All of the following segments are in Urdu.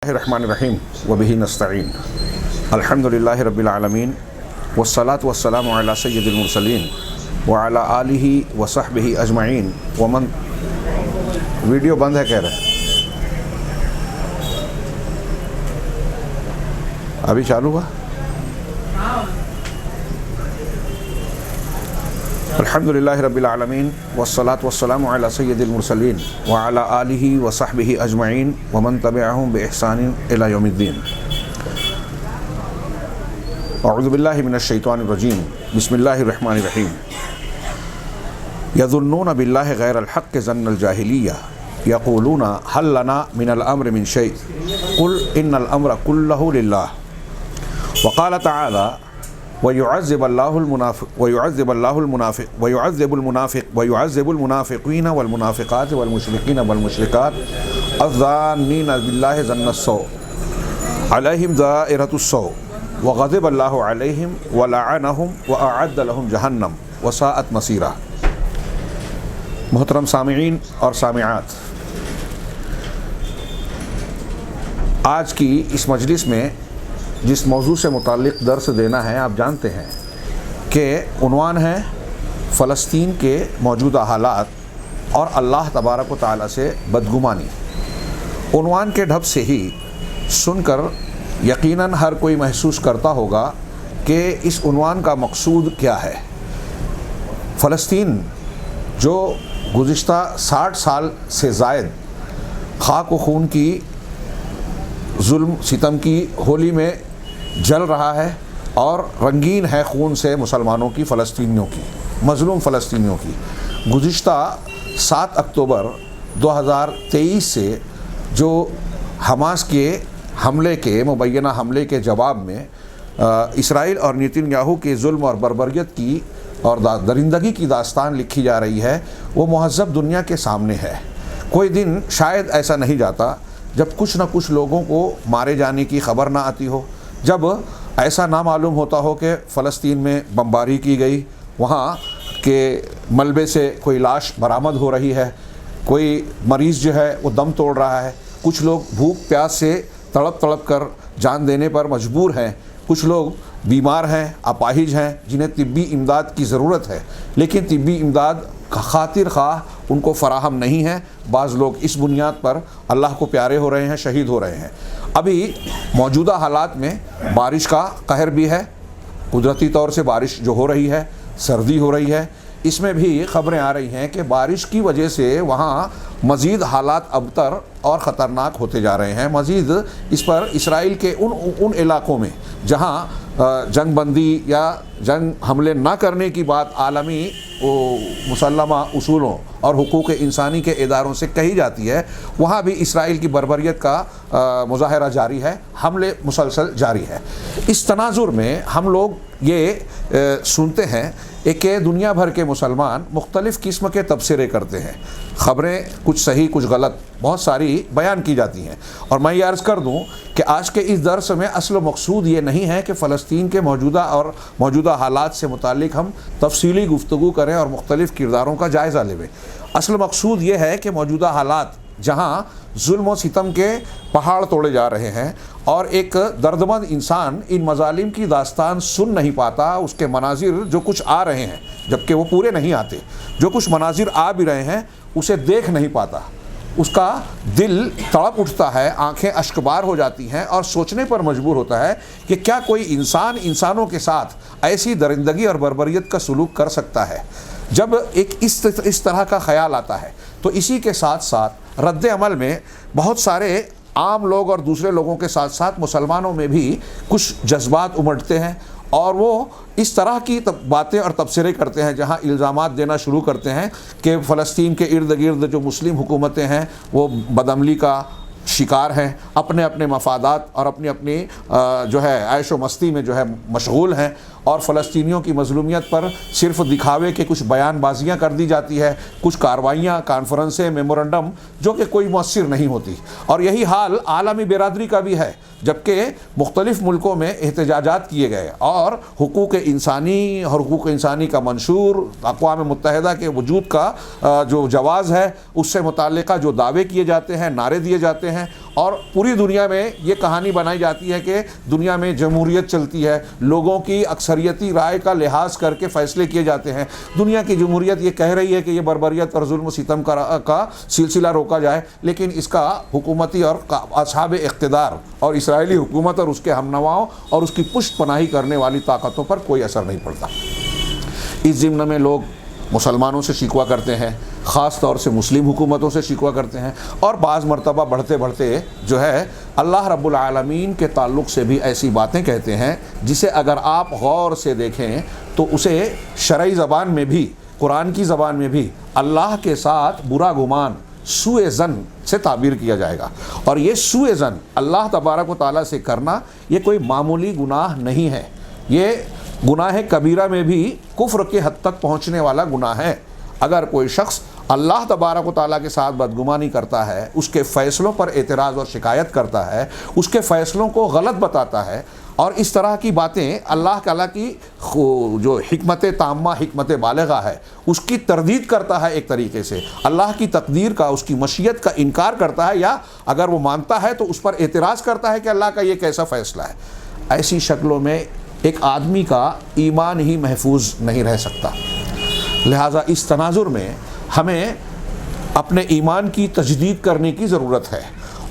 الرحمن الرحیم وبہ نستعین الحمدللہ رب العالمین والصلاة والسلام علی سید المرسلین وعلی آلہ وصحبہ اجمعین ومن ویڈیو بند ہے کہہ رہے ابھی چالو ہوا. الحمدللہ رب العالمین والصلاة والسلام علی سید المرسلین وعلی آلہ وصحبہ اجمعین ومن تبعہم بإحسان الی یوم الدین. اعوذ باللہ من الشیطان الرجیم. بسم اللہ الرحمن الرحیم. یظنون باللہ غیر الحق ظن الجاہلیہ یقولون هل لنا من الامر من شیء قل ان الامر کلہ للہ. وقال تعالی ويعذب المنافقين والمنافقات والمشركين والمشركات الظانين بالله ظن السوء عليهم دائرة السوء وغضب الله عليهم ولعنهم وأعد لهم جہنم وساءت مصيرا. محترم سامعین اور سامعات، آج کی اس مجلس میں جس موضوع سے متعلق درس دینا ہے، آپ جانتے ہیں کہ عنوان ہے فلسطین کے موجودہ حالات اور اللہ تبارک و تعالیٰ سے بدگمانی. عنوان کے ڈھب سے ہی سن کر یقیناً ہر کوئی محسوس کرتا ہوگا کہ اس عنوان کا مقصود کیا ہے. فلسطین جو گزشتہ 60 سال سے زائد خاک و خون کی ظلم ستم کی ہولی میں جل رہا ہے اور رنگین ہے خون سے مسلمانوں کی، فلسطینیوں کی، مظلوم فلسطینیوں کی. گزشتہ 7 اکتوبر 2023 سے جو حماس کے حملے کے مبینہ حملے کے جواب میں اسرائیل اور نیتن یاہو کے ظلم اور بربریت کی اور درندگی کی داستان لکھی جا رہی ہے، وہ مہذب دنیا کے سامنے ہے. کوئی دن شاید ایسا نہیں جاتا جب کچھ نہ کچھ لوگوں کو مارے جانے کی خبر نہ آتی ہو، جب ایسا نہ معلوم ہوتا ہو کہ فلسطین میں بمباری کی گئی، وہاں کے ملبے سے کوئی لاش برآمد ہو رہی ہے، کوئی مریض جو ہے وہ دم توڑ رہا ہے، کچھ لوگ بھوک پیاس سے تڑپ تڑپ کر جان دینے پر مجبور ہیں، کچھ لوگ بیمار ہیں، اپاہج ہیں، جنہیں طبی امداد کی ضرورت ہے لیکن طبی امداد خاطر خواہ ان کو فراہم نہیں ہے. بعض لوگ اس بنیاد پر اللہ کو پیارے ہو رہے ہیں، شہید ہو رہے ہیں. ابھی موجودہ حالات میں بارش کا قہر بھی ہے، قدرتی طور سے بارش جو ہو رہی ہے، سردی ہو رہی ہے. اس میں بھی خبریں آ رہی ہیں کہ بارش کی وجہ سے وہاں مزید حالات ابتر اور خطرناک ہوتے جا رہے ہیں. مزید اس پر اسرائیل کے ان علاقوں میں جہاں جنگ بندی یا جنگ حملے نہ کرنے کی بات عالمی مسلمہ اصولوں اور حقوق انسانی کے اداروں سے کہی جاتی ہے، وہاں بھی اسرائیل کی بربریت کا مظاہرہ جاری ہے، حملے مسلسل جاری ہے. اس تناظر میں ہم لوگ یہ سنتے ہیں کہ دنیا بھر کے مسلمان مختلف قسم کے تبصرے کرتے ہیں. خبریں کچھ صحیح کچھ غلط بہت ساری بیان کی جاتی ہیں، اور میں یہ عرض کر دوں کہ آج کے اس درس میں اصل و مقصود یہ نہیں ہے کہ فلسطین کے موجودہ حالات سے متعلق ہم تفصیلی گفتگو کریں اور مختلف کرداروں کا جائزہ لیں. اصل مقصود یہ ہے کہ موجودہ حالات جہاں ظلم و ستم کے پہاڑ توڑے جا رہے ہیں اور ایک دردمند انسان ان مظالم کی داستان سن نہیں پاتا، اس کے مناظر جو کچھ آ رہے ہیں جبکہ وہ پورے نہیں آتے، جو کچھ مناظر آ بھی رہے ہیں اسے دیکھ نہیں پاتا، اس کا دل تڑپ اٹھتا ہے، آنکھیں اشکبار ہو جاتی ہیں اور سوچنے پر مجبور ہوتا ہے کہ کیا کوئی انسان انسانوں کے ساتھ ایسی درندگی اور بربریت کا سلوک کر سکتا ہے. جب ایک اس طرح کا خیال آتا ہے تو اسی کے ساتھ ساتھ رد عمل میں بہت سارے عام لوگ اور دوسرے لوگوں کے ساتھ ساتھ مسلمانوں میں بھی کچھ جذبات امٹتے ہیں اور وہ اس طرح کی باتیں اور تبصرے کرتے ہیں، جہاں الزامات دینا شروع کرتے ہیں کہ فلسطین کے ارد گرد جو مسلم حکومتیں ہیں وہ بدعملی کا شکار ہیں، اپنے اپنے مفادات اور اپنی جو ہے عیش و مستی میں جو ہے مشغول ہیں، اور فلسطینیوں کی مظلومیت پر صرف دکھاوے کے کچھ بیان بازیاں کر دی جاتی ہے، کچھ کارروائیاں، کانفرنسیں، میمورنڈم جو کہ کوئی مؤثر نہیں ہوتی۔ اور یہی حال عالمی برادری کا بھی ہے، جبکہ مختلف ملکوں میں احتجاجات کیے گئے اور حقوق انسانی کا منشور، اقوام متحدہ کے وجود کا جو جواز ہے اس سے متعلقہ جو دعوے کیے جاتے ہیں، نعرے دیے جاتے ہیں، اور پوری دنیا میں یہ کہانی بنائی جاتی ہے کہ دنیا میں جمہوریت چلتی ہے، لوگوں کی اکثریتی رائے کا لحاظ کر کے فیصلے کیے جاتے ہیں۔ دنیا کی جمہوریت یہ کہہ رہی ہے کہ یہ بربریت اور ظلم و ستم کا سلسلہ روکا جائے، لیکن اس کا حکومتی اور اصحاب اقتدار اور اسرائیلی حکومت اور اس کے ہمنواؤں اور اس کی پشت پناہی کرنے والی طاقتوں پر کوئی اثر نہیں پڑتا۔ اس ضمن میں لوگ مسلمانوں سے شکوہ کرتے ہیں، خاص طور سے مسلم حکومتوں سے شکوہ کرتے ہیں، اور بعض مرتبہ بڑھتے بڑھتے جو ہے اللہ رب العالمین کے تعلق سے بھی ایسی باتیں کہتے ہیں جسے اگر آپ غور سے دیکھیں تو اسے شرعی زبان میں بھی، قرآن کی زبان میں بھی اللہ کے ساتھ برا گمان، سوء ظن سے تعبیر کیا جائے گا۔ اور یہ سوء ظن اللہ تبارک و تعالیٰ سے کرنا یہ کوئی معمولی گناہ نہیں ہے، یہ گناہ کبیرہ میں بھی کفر کے حد تک پہنچنے والا گناہ ہے۔ اگر کوئی شخص اللہ تبارک و تعالیٰ کے ساتھ بدگمانی کرتا ہے، اس کے فیصلوں پر اعتراض اور شکایت کرتا ہے، اس کے فیصلوں کو غلط بتاتا ہے، اور اس طرح کی باتیں اللہ تعالیٰ کی جو حکمت تامہ، حکمت بالغہ ہے، اس کی تردید کرتا ہے، ایک طریقے سے اللہ کی تقدیر کا، اس کی مشیت کا انکار کرتا ہے، یا اگر وہ مانتا ہے تو اس پر اعتراض کرتا ہے کہ اللہ کا یہ کیسا فیصلہ ہے، ایسی شکلوں میں ایک آدمی کا ایمان ہی محفوظ نہیں رہ سکتا۔ لہٰذا اس تناظر میں ہمیں اپنے ایمان کی تجدید کرنے کی ضرورت ہے،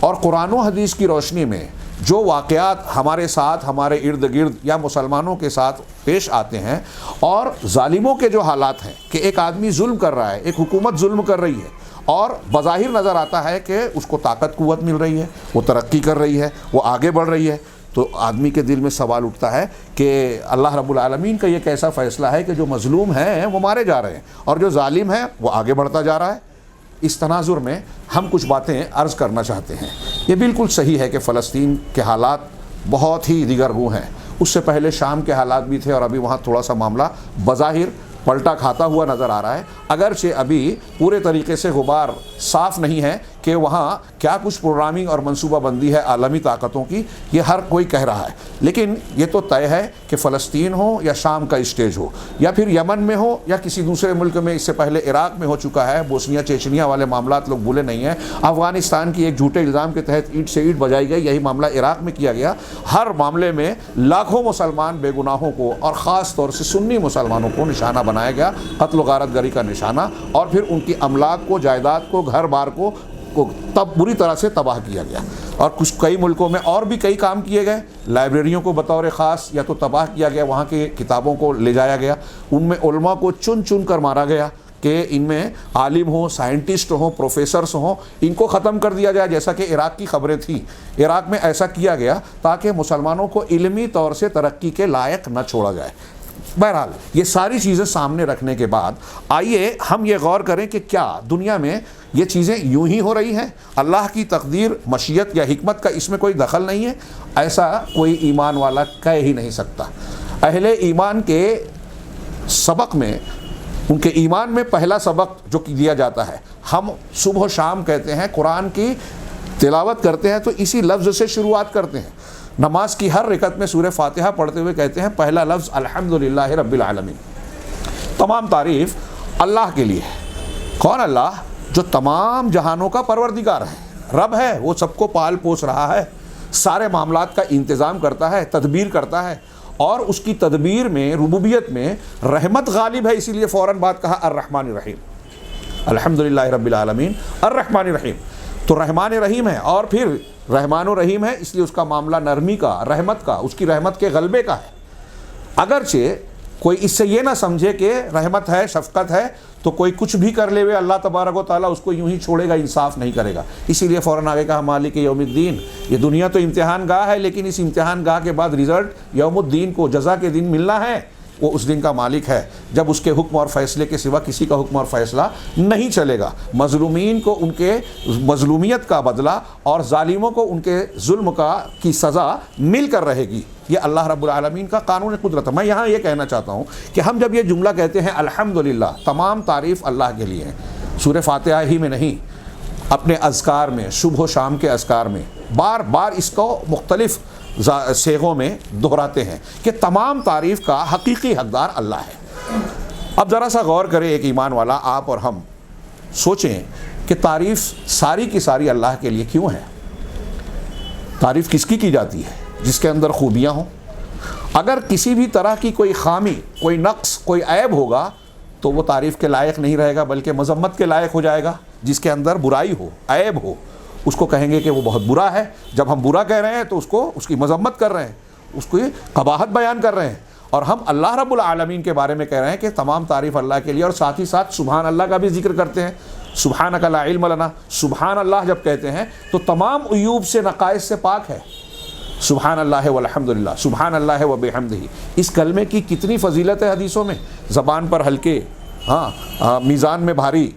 اور قرآن و حدیث کی روشنی میں جو واقعات ہمارے ساتھ، ہمارے ارد گرد یا مسلمانوں کے ساتھ پیش آتے ہیں، اور ظالموں کے جو حالات ہیں کہ ایک آدمی ظلم کر رہا ہے، ایک حکومت ظلم کر رہی ہے، اور بظاہر نظر آتا ہے کہ اس کو طاقت قوت مل رہی ہے، وہ ترقی کر رہی ہے، وہ آگے بڑھ رہی ہے، تو آدمی کے دل میں سوال اٹھتا ہے کہ اللہ رب العالمین کا یہ کیسا فیصلہ ہے کہ جو مظلوم ہیں وہ مارے جا رہے ہیں اور جو ظالم ہے وہ آگے بڑھتا جا رہا ہے۔ اس تناظر میں ہم کچھ باتیں عرض کرنا چاہتے ہیں۔ یہ بالکل صحیح ہے کہ فلسطین کے حالات بہت ہی دیگرگوں ہیں، اس سے پہلے شام کے حالات بھی تھے، اور ابھی وہاں تھوڑا سا معاملہ بظاہر پلٹا کھاتا ہوا نظر آ رہا ہے، اگرچہ ابھی پورے طریقے سے غبار صاف نہیں ہے کہ وہاں کیا کچھ پروگرامنگ اور منصوبہ بندی ہے عالمی طاقتوں کی، یہ ہر کوئی کہہ رہا ہے، لیکن یہ تو طے ہے کہ فلسطین ہو یا شام کا اسٹیج ہو، یا پھر یمن میں ہو یا کسی دوسرے ملک میں، اس سے پہلے عراق میں ہو چکا ہے، بوسنیا چیچنیا والے معاملات لوگ بھولے نہیں ہیں، افغانستان کی ایک جھوٹے الزام کے تحت اینٹ سے اینٹ بجائی گئی، یہی معاملہ عراق میں کیا گیا۔ ہر معاملے میں لاکھوں مسلمان بے گناہوں کو اور خاص طور سے سنی مسلمانوں کو نشانہ بنایا گیا، قتل و غارت گری کا نشانہ، اور پھر ان کی املاک کو، جائیداد کو، گھر بار کو تب بری طرح سے تباہ کیا گیا، اور کئی ملکوں میں اور بھی کئی کام کیے گئے، لائبریریوں کو بطور خاص یا تو تباہ کیا گیا، وہاں کی کتابوں کو لے جایا گیا، ان میں علماء کو چن چن کر مارا گیا کہ ان میں عالم ہوں، سائنٹسٹ ہوں، پروفیسرز ہوں، ان کو ختم کر دیا جائے، جیسا کہ عراق کی خبریں تھیں۔ عراق میں ایسا کیا گیا تاکہ مسلمانوں کو علمی طور سے ترقی کے لائق نہ چھوڑا جائے۔ بہرحال یہ ساری چیزیں سامنے رکھنے کے بعد آئیے ہم یہ غور کریں کہ کیا دنیا میں یہ چیزیں یوں ہی ہو رہی ہیں، اللہ کی تقدیر، مشیت یا حکمت کا اس میں کوئی دخل نہیں ہے؟ ایسا کوئی ایمان والا کہہ ہی نہیں سکتا۔ اہل ایمان کے سبق میں، ان کے ایمان میں پہلا سبق جو دیا جاتا ہے، ہم صبح و شام کہتے ہیں، قرآن کی تلاوت کرتے ہیں تو اسی لفظ سے شروعات کرتے ہیں۔ نماز کی ہر رکعت میں سورہ فاتحہ پڑھتے ہوئے کہتے ہیں پہلا لفظ الحمدللہ رب العالمین، تمام تعریف اللہ کے لیے ہے۔ کون اللہ؟ جو تمام جہانوں کا پروردگار ہے، رب ہے، وہ سب کو پال پوس رہا ہے، سارے معاملات کا انتظام کرتا ہے، تدبیر کرتا ہے، اور اس کی تدبیر میں، ربوبیت میں رحمت غالب ہے، اسی لیے فوراً بات کہا الرحمن الرحیم، الحمدللہ رب العالمین الرحمن الرحیم، تو رحمان رحیم ہے، اور پھر رحمان و رحیم ہے، اس لیے اس کا معاملہ نرمی کا، رحمت کا، اس کی رحمت کے غلبے کا ہے۔ اگرچہ کوئی اس سے یہ نہ سمجھے کہ رحمت ہے، شفقت ہے تو کوئی کچھ بھی کر لے ہوئے اللہ تبارک و تعالیٰ اس کو یوں ہی چھوڑے گا، انصاف نہیں کرے گا، اسی لیے فوراً آگے کہا مالک یوم الدین۔ یہ دنیا تو امتحان گاہ ہے، لیکن اس امتحان گاہ کے بعد رزلٹ یوم الدین کو، جزا کے دن ملنا ہے، وہ اس دن کا مالک ہے جب اس کے حکم اور فیصلے کے سوا کسی کا حکم اور فیصلہ نہیں چلے گا۔ مظلومین کو ان کے مظلومیت کا بدلہ اور ظالموں کو ان کے ظلم کی سزا مل کر رہے گی۔ یہ اللہ رب العالمین کا قانون قدرت ہے۔ میں یہاں یہ کہنا چاہتا ہوں کہ ہم جب یہ جملہ کہتے ہیں الحمدللہ، تمام تعریف اللہ کے لیے ہے، سورہ فاتحہ ہی میں نہیں، اپنے اذکار میں، صبح و شام کے اذکار میں بار بار اس کو مختلف صیغوں میں دہراتے ہیں کہ تمام تعریف کا حقیقی حقدار اللہ ہے۔ اب ذرا سا غور کریں ایک ایمان والا، آپ اور ہم سوچیں کہ تعریف ساری کی ساری اللہ کے لیے کیوں ہے؟ تعریف کس کی جاتی ہے؟ جس کے اندر خوبیاں ہوں۔ اگر کسی بھی طرح کی کوئی خامی، کوئی نقص، کوئی عیب ہوگا تو وہ تعریف کے لائق نہیں رہے گا، بلکہ مذمت کے لائق ہو جائے گا۔ جس کے اندر برائی ہو، عیب ہو، اس کو کہیں گے کہ وہ بہت برا ہے۔ جب ہم برا کہہ رہے ہیں تو اس کی مذمت کر رہے ہیں، اس کو قباحت بیان کر رہے ہیں۔ اور ہم اللہ رب العالمین کے بارے میں کہہ رہے ہیں کہ تمام تعریف اللہ کے لیے، اور ساتھ ہی ساتھ سبحان اللہ کا بھی ذکر کرتے ہیں۔ سبحانک لا علم لنا، سبحان اللہ جب کہتے ہیں تو تمام عیوب سے، نقائص سے پاک ہے۔ سبحان اللہ والحمدللہ، سبحان اللہ وبحمدہ، اس کلمے کی کتنی فضیلت ہے حدیثوں میں۔ زبان پر ہلکے، میزان میں بھاری،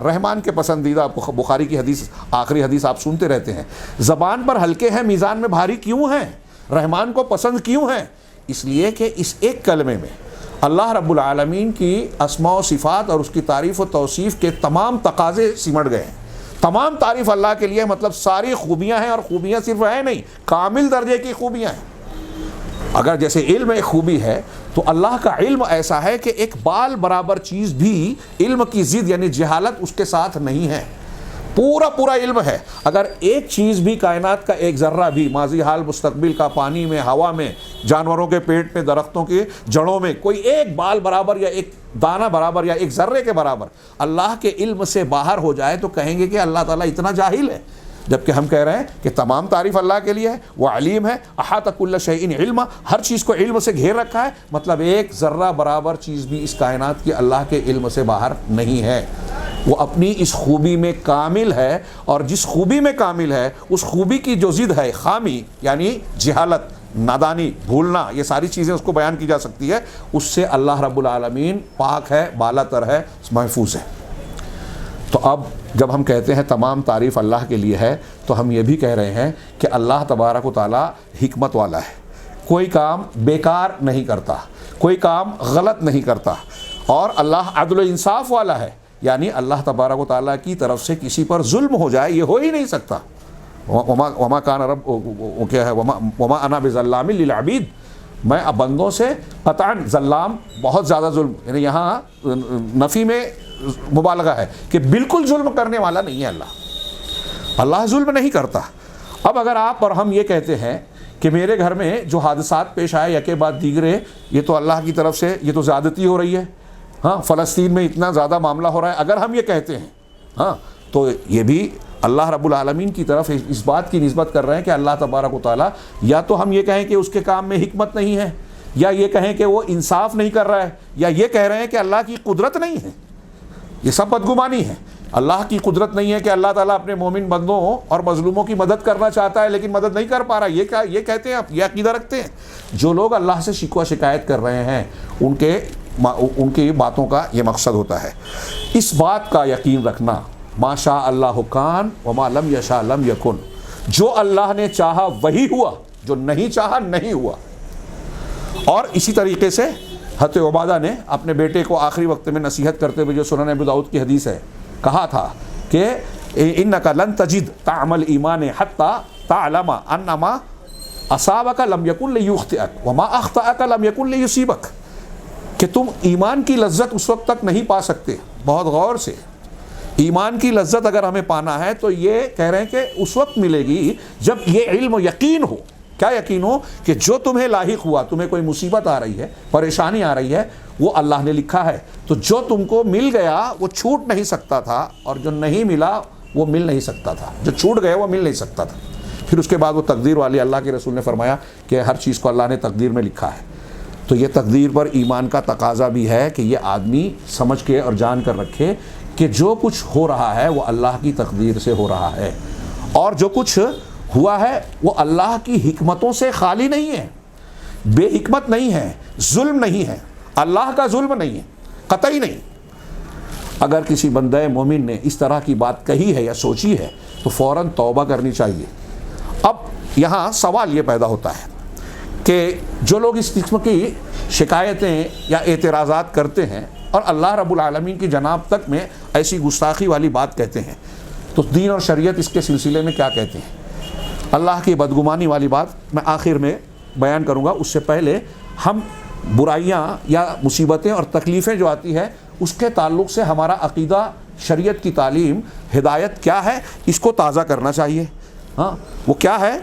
رحمان کے پسندیدہ، بخاری کی حدیث، آخری حدیث آپ سنتے رہتے ہیں۔ زبان پر ہلکے ہیں، میزان میں بھاری کیوں ہیں؟ رحمان کو پسند کیوں ہیں؟ اس لیے کہ اس ایک کلمے میں اللہ رب العالمین کی اسماء و صفات اور اس کی تعریف و توصیف کے تمام تقاضے سمٹ گئے ہیں۔ تمام تعریف اللہ کے لیے، مطلب ساری خوبیاں ہیں، اور خوبیاں صرف ہیں نہیں، کامل درجے کی خوبیاں ہیں۔ اگر جیسے علم ایک خوبی ہے تو اللہ کا علم ایسا ہے کہ ایک بال برابر چیز بھی علم کی ضد یعنی جہالت اس کے ساتھ نہیں ہے، پورا علم ہے۔ اگر ایک چیز بھی، کائنات کا ایک ذرہ بھی، ماضی حال مستقبل کا، پانی میں، ہوا میں، جانوروں کے پیٹ میں، درختوں کے جڑوں میں، کوئی ایک بال برابر یا ایک دانہ برابر یا ایک ذرے کے برابر اللہ کے علم سے باہر ہو جائے تو کہیں گے کہ اللہ تعالیٰ اتنا جاہل ہے۔ جبکہ ہم کہہ رہے ہیں کہ تمام تعریف اللہ کے لیے ہے، وہ علیم ہے، احاط کل شیء علما، ہر چیز کو علم سے گھیر رکھا ہے۔ مطلب ایک ذرہ برابر چیز بھی اس کائنات کی اللہ کے علم سے باہر نہیں ہے۔ وہ اپنی اس خوبی میں کامل ہے، اور جس خوبی میں کامل ہے اس خوبی کی جو ضد ہے، خامی یعنی جہالت، نادانی، بھولنا، یہ ساری چیزیں اس کو بیان کی جا سکتی ہے، اس سے اللہ رب العالمین پاک ہے، بالا تر ہے، محفوظ ہے۔ تو اب جب ہم کہتے ہیں تمام تعریف اللہ کے لیے ہے تو ہم یہ بھی کہہ رہے ہیں کہ اللہ تبارک و تعالیٰ حکمت والا ہے، کوئی کام بیکار نہیں کرتا، کوئی کام غلط نہیں کرتا، اور اللہ عدل و انصاف والا ہے، یعنی اللہ تبارک و تعالیٰ کی طرف سے کسی پر ظلم ہو جائے یہ ہو ہی نہیں سکتا۔ وما کان رب، کیا ہے، وما انا بظلام للعبید، میں اب بندوں سے قطعاً ظلام، بہت زیادہ ظلم، یعنی یہاں نفی میں مبالغہ ہے کہ بالکل ظلم کرنے والا نہیں ہے اللہ ظلم نہیں کرتا۔ اب اگر آپ اور ہم یہ کہتے ہیں کہ میرے گھر میں جو حادثات پیش آئے یکے بعد دیگرے، یہ تو اللہ کی طرف سے، یہ تو زیادتی ہو رہی ہے، فلسطین میں اتنا زیادہ معاملہ ہو رہا ہے، اگر ہم یہ کہتے ہیں تو یہ بھی اللہ رب العالمین کی طرف اس بات کی نسبت کر رہے ہیں کہ اللہ تبارک و تعالیٰ، یا تو ہم یہ کہیں کہ اس کے کام میں حکمت نہیں ہے، یا یہ کہیں کہ وہ انصاف نہیں کر رہا ہے، یا یہ کہہ رہے ہیں کہ اللہ کی قدرت نہیں ہے۔ یہ سب بدگمانی ہے۔ اللہ کی قدرت نہیں ہے کہ اللہ تعالیٰ اپنے مومن بندوں اور مظلوموں کی مدد کرنا چاہتا ہے لیکن مدد نہیں کر پا رہا، یہ کہتے ہیں آپ، یہ عقیدہ رکھتے ہیں۔ جو لوگ اللہ سے شکوہ شکایت کر رہے ہیں ان کی باتوں کا یہ مقصد ہوتا ہے۔ اس بات کا یقین رکھنا، ما شاء اللہ کان وما لم یشاء لم یکن، جو اللہ نے چاہا وہی ہوا، جو نہیں چاہا نہیں ہوا۔ اور اسی طریقے سے حضرت عبادہ نے اپنے بیٹے کو آخری وقت میں نصیحت کرتے ہوئے، جو سنن ابو داؤد کی حدیث ہے، کہا تھا کہ انک لن تجد طعم الایمان حتی تعلم ان ما اصابک لم یکن لیخطئک وما اخطأک لم یکن لیصیبک، کہ تم ایمان کی لذت اس وقت تک نہیں پا سکتے۔ بہت غور سے، ایمان کی لذت اگر ہمیں پانا ہے تو یہ کہہ رہے ہیں کہ اس وقت ملے گی جب یہ علم و یقین ہو۔ کیا یقین ہو؟ کہ جو تمہیں لاحق ہوا، تمہیں کوئی مصیبت آ رہی ہے، پریشانی آ رہی ہے، وہ اللہ نے لکھا ہے، تو جو تم کو مل گیا وہ چھوٹ نہیں سکتا تھا، اور جو نہیں ملا وہ مل نہیں سکتا تھا، جو چھوٹ گیا وہ مل نہیں سکتا تھا۔ پھر اس کے بعد وہ تقدیر والی، اللہ کے رسول نے فرمایا کہ ہر چیز کو اللہ نے تقدیر میں لکھا ہے۔ تو یہ تقدیر پر ایمان کا تقاضا بھی ہے کہ یہ آدمی سمجھ کے اور جان کر رکھے کہ جو کچھ ہو رہا ہے وہ اللہ کی تقدیر سے ہو رہا ہے، اور جو کچھ ہوا ہے وہ اللہ کی حکمتوں سے خالی نہیں ہے، بے حکمت نہیں ہے، ظلم نہیں ہے، اللہ کا ظلم نہیں ہے، قطعی نہیں۔ اگر کسی بندہ مومن نے اس طرح کی بات کہی ہے یا سوچی ہے تو فوراً توبہ کرنی چاہیے۔ اب یہاں سوال یہ پیدا ہوتا ہے کہ جو لوگ اس قسم کی شکایتیں یا اعتراضات کرتے ہیں اور اللہ رب العالمین کی جناب تک میں ایسی گستاخی والی بات کہتے ہیں، تو دین اور شریعت اس کے سلسلے میں کیا کہتے ہیں؟ اللہ کی بدگمانی والی بات میں آخر میں بیان کروں گا، اس سے پہلے ہم برائیاں یا مصیبتیں اور تکلیفیں جو آتی ہے اس کے تعلق سے ہمارا عقیدہ، شریعت کی تعلیم، ہدایت کیا ہے، اس کو تازہ کرنا چاہیے۔ ہاں، وہ کیا ہے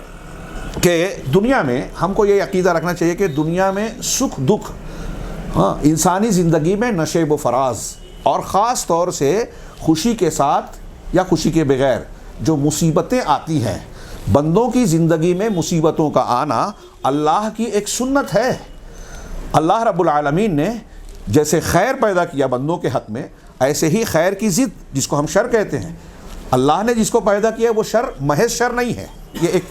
کہ دنیا میں ہم کو یہ عقیدہ رکھنا چاہیے کہ دنیا میں سکھ دکھ، ہاں، انسانی زندگی میں نشیب و فراز، اور خاص طور سے خوشی کے ساتھ یا خوشی کے بغیر جو مصیبتیں آتی ہیں، بندوں کی زندگی میں مصیبتوں کا آنا اللہ کی ایک سنت ہے۔ اللہ رب العالمین نے جیسے خیر پیدا کیا بندوں کے حق میں، ایسے ہی خیر کی ضد جس کو ہم شر کہتے ہیں، اللہ نے جس کو پیدا کیا وہ شر محض شر نہیں ہے۔ یہ ایک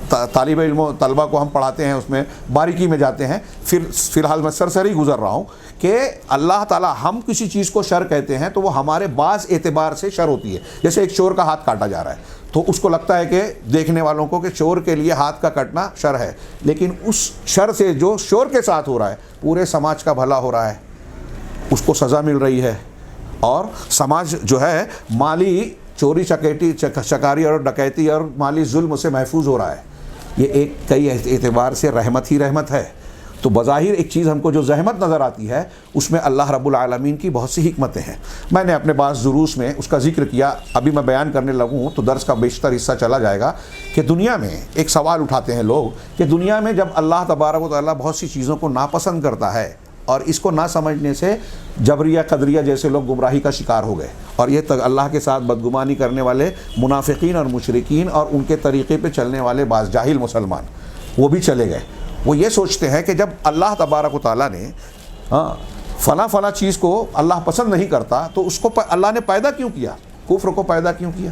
طالب علم و طلبہ کو ہم پڑھاتے ہیں، اس میں باریکی میں جاتے ہیں، فی الحال میں سرسری گزر رہا ہوں کہ اللہ تعالیٰ ہم کسی چیز کو شر کہتے ہیں تو وہ ہمارے بعض اعتبار سے شر ہوتی ہے۔ جیسے ایک چور کا ہاتھ کاٹا جا رہا ہے تو اس کو لگتا ہے کہ دیکھنے والوں کو کہ چور کے لیے ہاتھ کا کٹنا شر ہے، لیکن اس شر سے جو چور کے ساتھ ہو رہا ہے پورے سماج کا بھلا ہو رہا ہے، اس کو سزا مل رہی ہے، اور سماج جو ہے مالی چوری چکاری اور ڈکیتی اور مالی ظلم سے محفوظ ہو رہا ہے۔ یہ ایک کئی اعتبار سے رحمت ہی رحمت ہے۔ تو بظاہر ایک چیز ہم کو جو زحمت نظر آتی ہے اس میں اللہ رب العالمین کی بہت سی حکمتیں ہیں۔ میں نے اپنے بعض دروس میں اس کا ذکر کیا، ابھی میں بیان کرنے لگوں تو درس کا بیشتر حصہ چلا جائے گا کہ دنیا میں ایک سوال اٹھاتے ہیں لوگ کہ دنیا میں جب اللہ تبارک و تعالیٰ بہت سی چیزوں کو ناپسند کرتا ہے اور اس کو نہ سمجھنے سے جبریہ قدریہ جیسے لوگ گمراہی کا شکار ہو گئے، اور یہ اللہ کے ساتھ بدگمانی کرنے والے منافقین اور مشرکین اور ان کے طریقے پہ چلنے والے بعض جاہل مسلمان وہ بھی چلے گئے۔ وہ یہ سوچتے ہیں کہ جب اللہ تبارک و تعالیٰ نے فلاں چیز کو اللہ پسند نہیں کرتا تو اس کو اللہ نے پیدا کیوں کیا، کفر کو پیدا کیوں کیا؟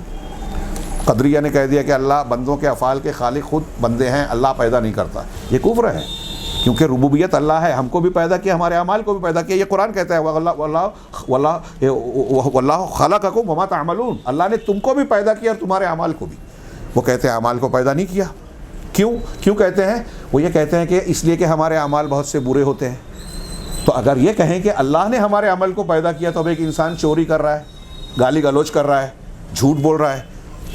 قدریہ نے کہہ دیا کہ اللہ بندوں کے افعال کے خالق خود بندے ہیں، اللہ پیدا نہیں کرتا، یہ کفر ہے، کیونکہ ربوبیت اللہ ہے، ہم کو بھی پیدا کیا، ہمارے اعمال کو بھی پیدا کیا۔ یہ قرآن کہتا ہے واللہ خلقکم وما تعملون، اللہ نے تم کو بھی پیدا کیا اور تمہارے اعمال کو بھی۔ وہ کہتے ہیں اعمال کو پیدا نہیں کیا۔ کیوں کہتے ہیں؟ وہ یہ کہتے ہیں کہ اس لیے کہ ہمارے اعمال بہت سے برے ہوتے ہیں۔ تو اگر یہ کہیں کہ اللہ نے ہمارے عمل کو پیدا کیا تو اب ایک انسان چوری کر رہا ہے، گالی گلوچ کر رہا ہے، جھوٹ بول رہا ہے،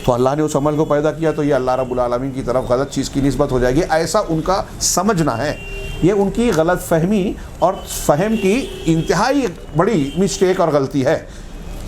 تو اللہ نے اس عمل کو پیدا کیا تو یہ اللہ رب العالمین کی طرف غلط چیز کی نسبت ہو جائے گی، ایسا ان کا سمجھنا ہے۔ یہ ان کی غلط فہمی اور فہم کی انتہائی بڑی مسٹیک اور غلطی ہے۔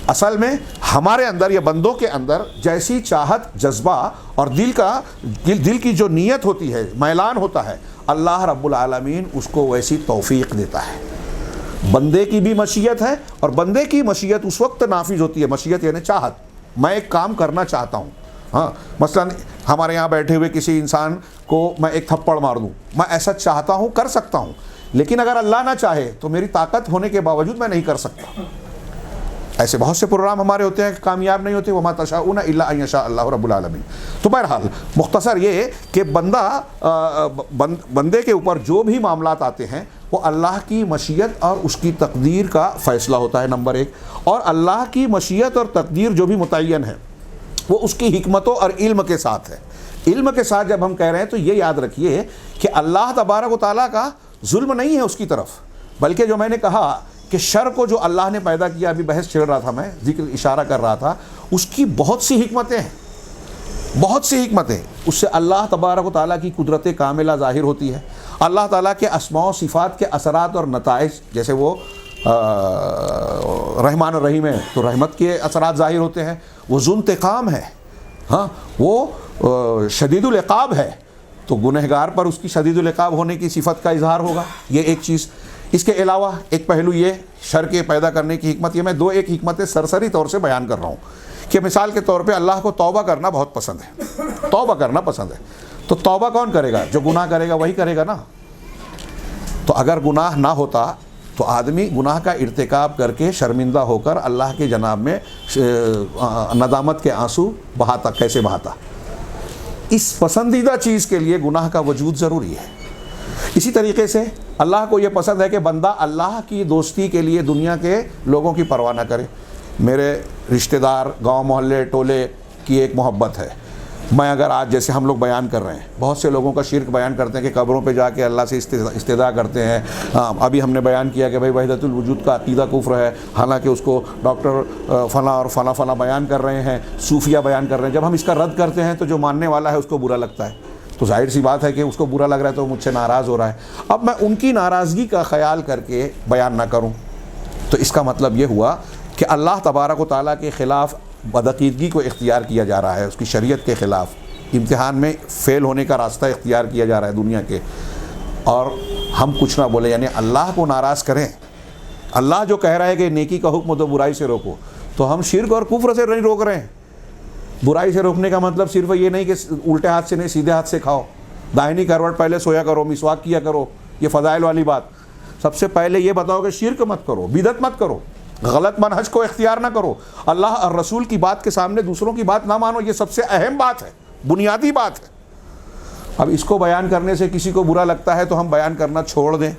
اصل میں ہمارے اندر یا بندوں کے اندر جیسی چاہت، جذبہ اور دل کی جو نیت ہوتی ہے، میلان ہوتا ہے، اللہ رب العالمین اس کو ویسی توفیق دیتا ہے۔ بندے کی بھی مشیت ہے، اور بندے کی مشیت اس وقت نافذ ہوتی ہے، مشیت یعنی چاہت، میں ایک کام کرنا چاہتا ہوں۔ ہاں، مثلا ہمارے یہاں بیٹھے ہوئے کسی انسان کو میں ایک تھپڑ مار دوں، میں ایسا چاہتا ہوں، کر سکتا ہوں، لیکن اگر اللہ نہ چاہے تو میری طاقت ہونے کے باوجود میں نہیں کر سکتا۔ ایسے بہت سے پروگرام ہمارے ہوتے ہیں کہ کامیاب نہیں ہوتے، وما تشاؤون الا ان یشاء اللہ رب العالمین۔ تو بہرحال مختصر یہ کہ بندے کے اوپر جو بھی معاملات آتے ہیں وہ اللہ کی مشیت اور اس کی تقدیر کا فیصلہ ہوتا ہے، نمبر ایک۔ اور اللہ کی مشیت اور تقدیر جو بھی متعین ہے وہ اس کی حکمتوں اور علم کے ساتھ ہے۔ علم کے ساتھ جب ہم کہہ رہے ہیں تو یہ یاد رکھیے کہ اللہ تبارک و تعالیٰ کا ظلم نہیں ہے اس کی طرف، بلکہ جو میں نے کہا کہ شر کو جو اللہ نے پیدا کیا، ابھی بحث چھیڑ رہا تھا، میں ذکر اشارہ کر رہا تھا، اس کی بہت سی حکمتیں ہیں، بہت سی حکمتیں۔ اس سے اللہ تبارک و تعالیٰ کی قدرت کاملہ ظاہر ہوتی ہے، اللہ تعالیٰ کے اسماء و صفات کے اثرات اور نتائج، جیسے وہ رحمان الرحیم ہے تو رحمت کے اثرات ظاہر ہوتے ہیں، وہ ذو انتقام ہے، ہاں، وہ شدید العقاب ہے، تو گنہگار پر اس کی شدید العقاب ہونے کی صفت کا اظہار ہوگا، یہ ایک چیز۔ اس کے علاوہ ایک پہلو یہ شر کے پیدا کرنے کی حکمت، یہ میں ایک حکمتیں سرسری طور سے بیان کر رہا ہوں کہ مثال کے طور پہ اللہ کو توبہ کرنا بہت پسند ہے، توبہ کرنا پسند ہے، تو توبہ کون کرے گا؟ جو گناہ کرے گا وہی کرے گا نا۔ تو اگر گناہ نہ ہوتا تو آدمی گناہ کا ارتکاب کر کے شرمندہ ہو کر اللہ کے جناب میں ندامت کے آنسو بہاتا، کیسے بہاتا؟ اس پسندیدہ چیز کے لیے گناہ کا وجود ضروری ہے۔ اسی طریقے سے اللہ کو یہ پسند ہے کہ بندہ اللہ کی دوستی کے لیے دنیا کے لوگوں کی پرواہ نہ کرے۔ میرے رشتہ دار، گاؤں محلے ٹولے کی ایک محبت ہے، میں اگر آج جیسے ہم لوگ بیان کر رہے ہیں، بہت سے لوگوں کا شرک بیان کرتے ہیں کہ قبروں پہ جا کے اللہ سے استدعا کرتے ہیں. ابھی ہم نے بیان کیا کہ بھائی وحدت الوجود کا عقیدہ کفر ہے، حالانکہ اس کو ڈاکٹر فلاں اور فلاں فلاں بیان کر رہے ہیں، صوفیہ بیان کر رہے ہیں. جب ہم اس کا رد کرتے ہیں تو جو ماننے والا ہے اس کو برا لگتا ہے. تو ظاہر سی بات ہے کہ اس کو برا لگ رہا ہے تو مجھ سے ناراض ہو رہا ہے. اب میں ان کی ناراضگی کا خیال کر کے بیان نہ کروں تو اس کا مطلب یہ ہوا کہ اللہ تبارک و تعالیٰ کے خلاف بدعقیدگی کو اختیار کیا جا رہا ہے، اس کی شریعت کے خلاف امتحان میں فیل ہونے کا راستہ اختیار کیا جا رہا ہے دنیا کے. اور ہم کچھ نہ بولے، یعنی اللہ کو ناراض کریں. اللہ جو کہہ رہا ہے کہ نیکی کا حکم دو، برائی سے روکو، تو ہم شرک اور کفر سے نہیں روک رہے ہیں. برائی سے روکنے کا مطلب صرف یہ نہیں کہ الٹے ہاتھ سے نہیں سیدھے ہاتھ سے کھاؤ، داہنی کروٹ پہلے سویا کرو، مسواک کیا کرو، یہ فضائل والی بات. سب سے پہلے یہ بتاؤ کہ شرک مت کرو، بدعت مت کرو، غلط منہج کو اختیار نہ کرو، اللہ اور رسول کی بات کے سامنے دوسروں کی بات نہ مانو. یہ سب سے اہم بات ہے، بنیادی بات ہے. اب اس کو بیان کرنے سے کسی کو برا لگتا ہے تو ہم بیان کرنا چھوڑ دیں.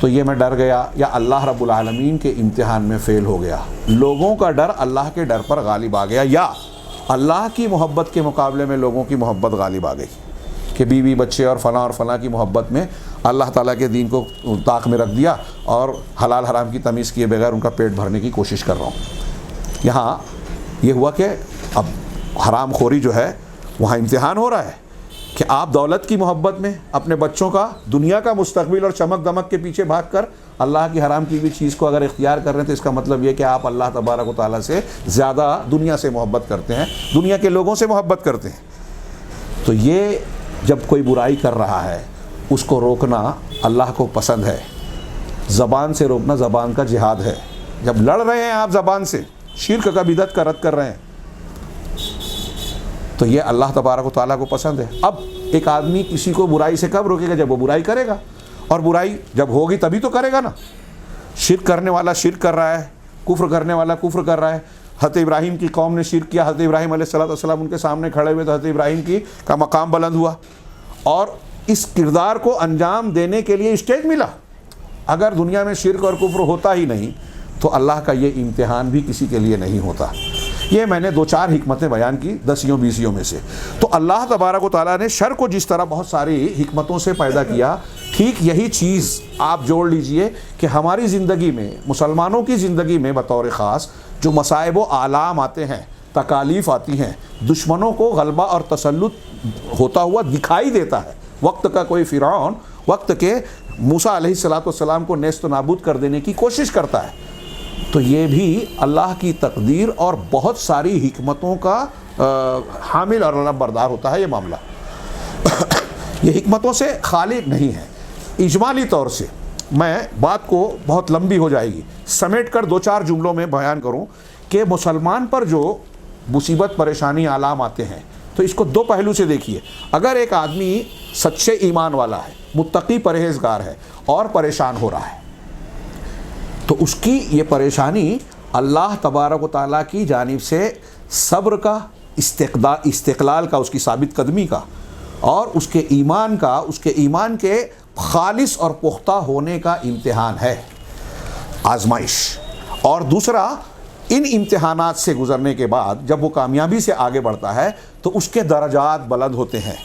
تو یہ میں ڈر گیا یا اللہ رب العالمین کے امتحان میں فیل ہو گیا. لوگوں کا ڈر اللہ کے ڈر پر غالب آ گیا، یا اللہ کی محبت کے مقابلے میں لوگوں کی محبت غالب آ گئی کہ بیوی بچے اور فلاں کی محبت میں اللہ تعالیٰ کے دین کو طاق میں رکھ دیا اور حلال حرام کی تمیز کیے بغیر ان کا پیٹ بھرنے کی کوشش کر رہا ہوں. یہاں یہ ہوا کہ اب حرام خوری جو ہے وہاں امتحان ہو رہا ہے کہ آپ دولت کی محبت میں اپنے بچوں کا دنیا کا مستقبل اور چمک دمک کے پیچھے بھاگ کر اللہ کی حرام کی بھی چیز کو اگر اختیار کر رہے ہیں تو اس کا مطلب یہ کہ آپ اللہ تبارک و تعالیٰ سے زیادہ دنیا سے محبت کرتے ہیں، دنیا کے لوگوں سے محبت کرتے ہیں. تو یہ جب کوئی برائی کر رہا ہے اس کو روکنا اللہ کو پسند ہے. زبان سے روکنا زبان کا جہاد ہے. جب لڑ رہے ہیں آپ زبان سے، شرک کا بدعت کا رد کر رہے ہیں، تو یہ اللہ تبارک و تعالیٰ کو پسند ہے. اب ایک آدمی کسی کو برائی سے کب روکے گا؟ جب وہ برائی کرے گا، اور برائی جب ہوگی تبھی تو کرے گا نا. شرک کرنے والا شرک کر رہا ہے، کفر کرنے والا کفر کر رہا ہے. حضرت ابراہیم کی قوم نے شرک کیا، حضرت ابراہیم علیہ السلام ان کے سامنے کھڑے ہوئے تو حضرت ابراہیم کا مقام بلند ہوا اور اس کردار کو انجام دینے کے لیے اسٹیج ملا. اگر دنیا میں شرک اور کفر ہوتا ہی نہیں تو اللہ کا یہ امتحان بھی کسی کے لیے نہیں ہوتا. یہ میں نے 2-4 حکمتیں بیان کی 10-20 میں سے. تو اللہ تبارک و تعالیٰ نے شر کو جس طرح بہت ساری حکمتوں سے پیدا کیا، ٹھیک یہی چیز آپ جوڑ لیجئے کہ ہماری زندگی میں، مسلمانوں کی زندگی میں بطور خاص جو مصائب و آلام آتے ہیں، تکالیف آتی ہیں، دشمنوں کو غلبہ اور تسلط ہوتا ہوا دکھائی دیتا ہے. وقت کا کوئی فرعون وقت کے موسیٰ علیہ السلام کو نیست و نابود کر دینے کی کوشش کرتا ہے. تو یہ بھی اللہ کی تقدیر اور بہت ساری حکمتوں کا حامل اور بردار ہوتا ہے یہ معاملہ. یہ حکمتوں سے خالی نہیں ہے. اجمالی طور سے میں بات کو بہت لمبی ہو جائے گی، سمیٹ کر 2-4 جملوں میں بیان کروں کہ مسلمان پر جو مصیبت پریشانی آلام آتے ہیں تو اس کو 2 پہلو سے دیکھیے. اگر ایک آدمی سچے ایمان والا ہے، متقی پرہیزگار ہے اور پریشان ہو رہا ہے تو اس کی یہ پریشانی اللہ تبارک و تعالیٰ کی جانب سے صبر کا، استقلال کا، اس کی ثابت قدمی کا اور اس کے ایمان کا، اس کے ایمان کے خالص اور پختہ ہونے کا امتحان ہے، آزمائش. اور دوسرا، ان امتحانات سے گزرنے کے بعد جب وہ کامیابی سے آگے بڑھتا ہے تو اس کے درجات بلند ہوتے ہیں.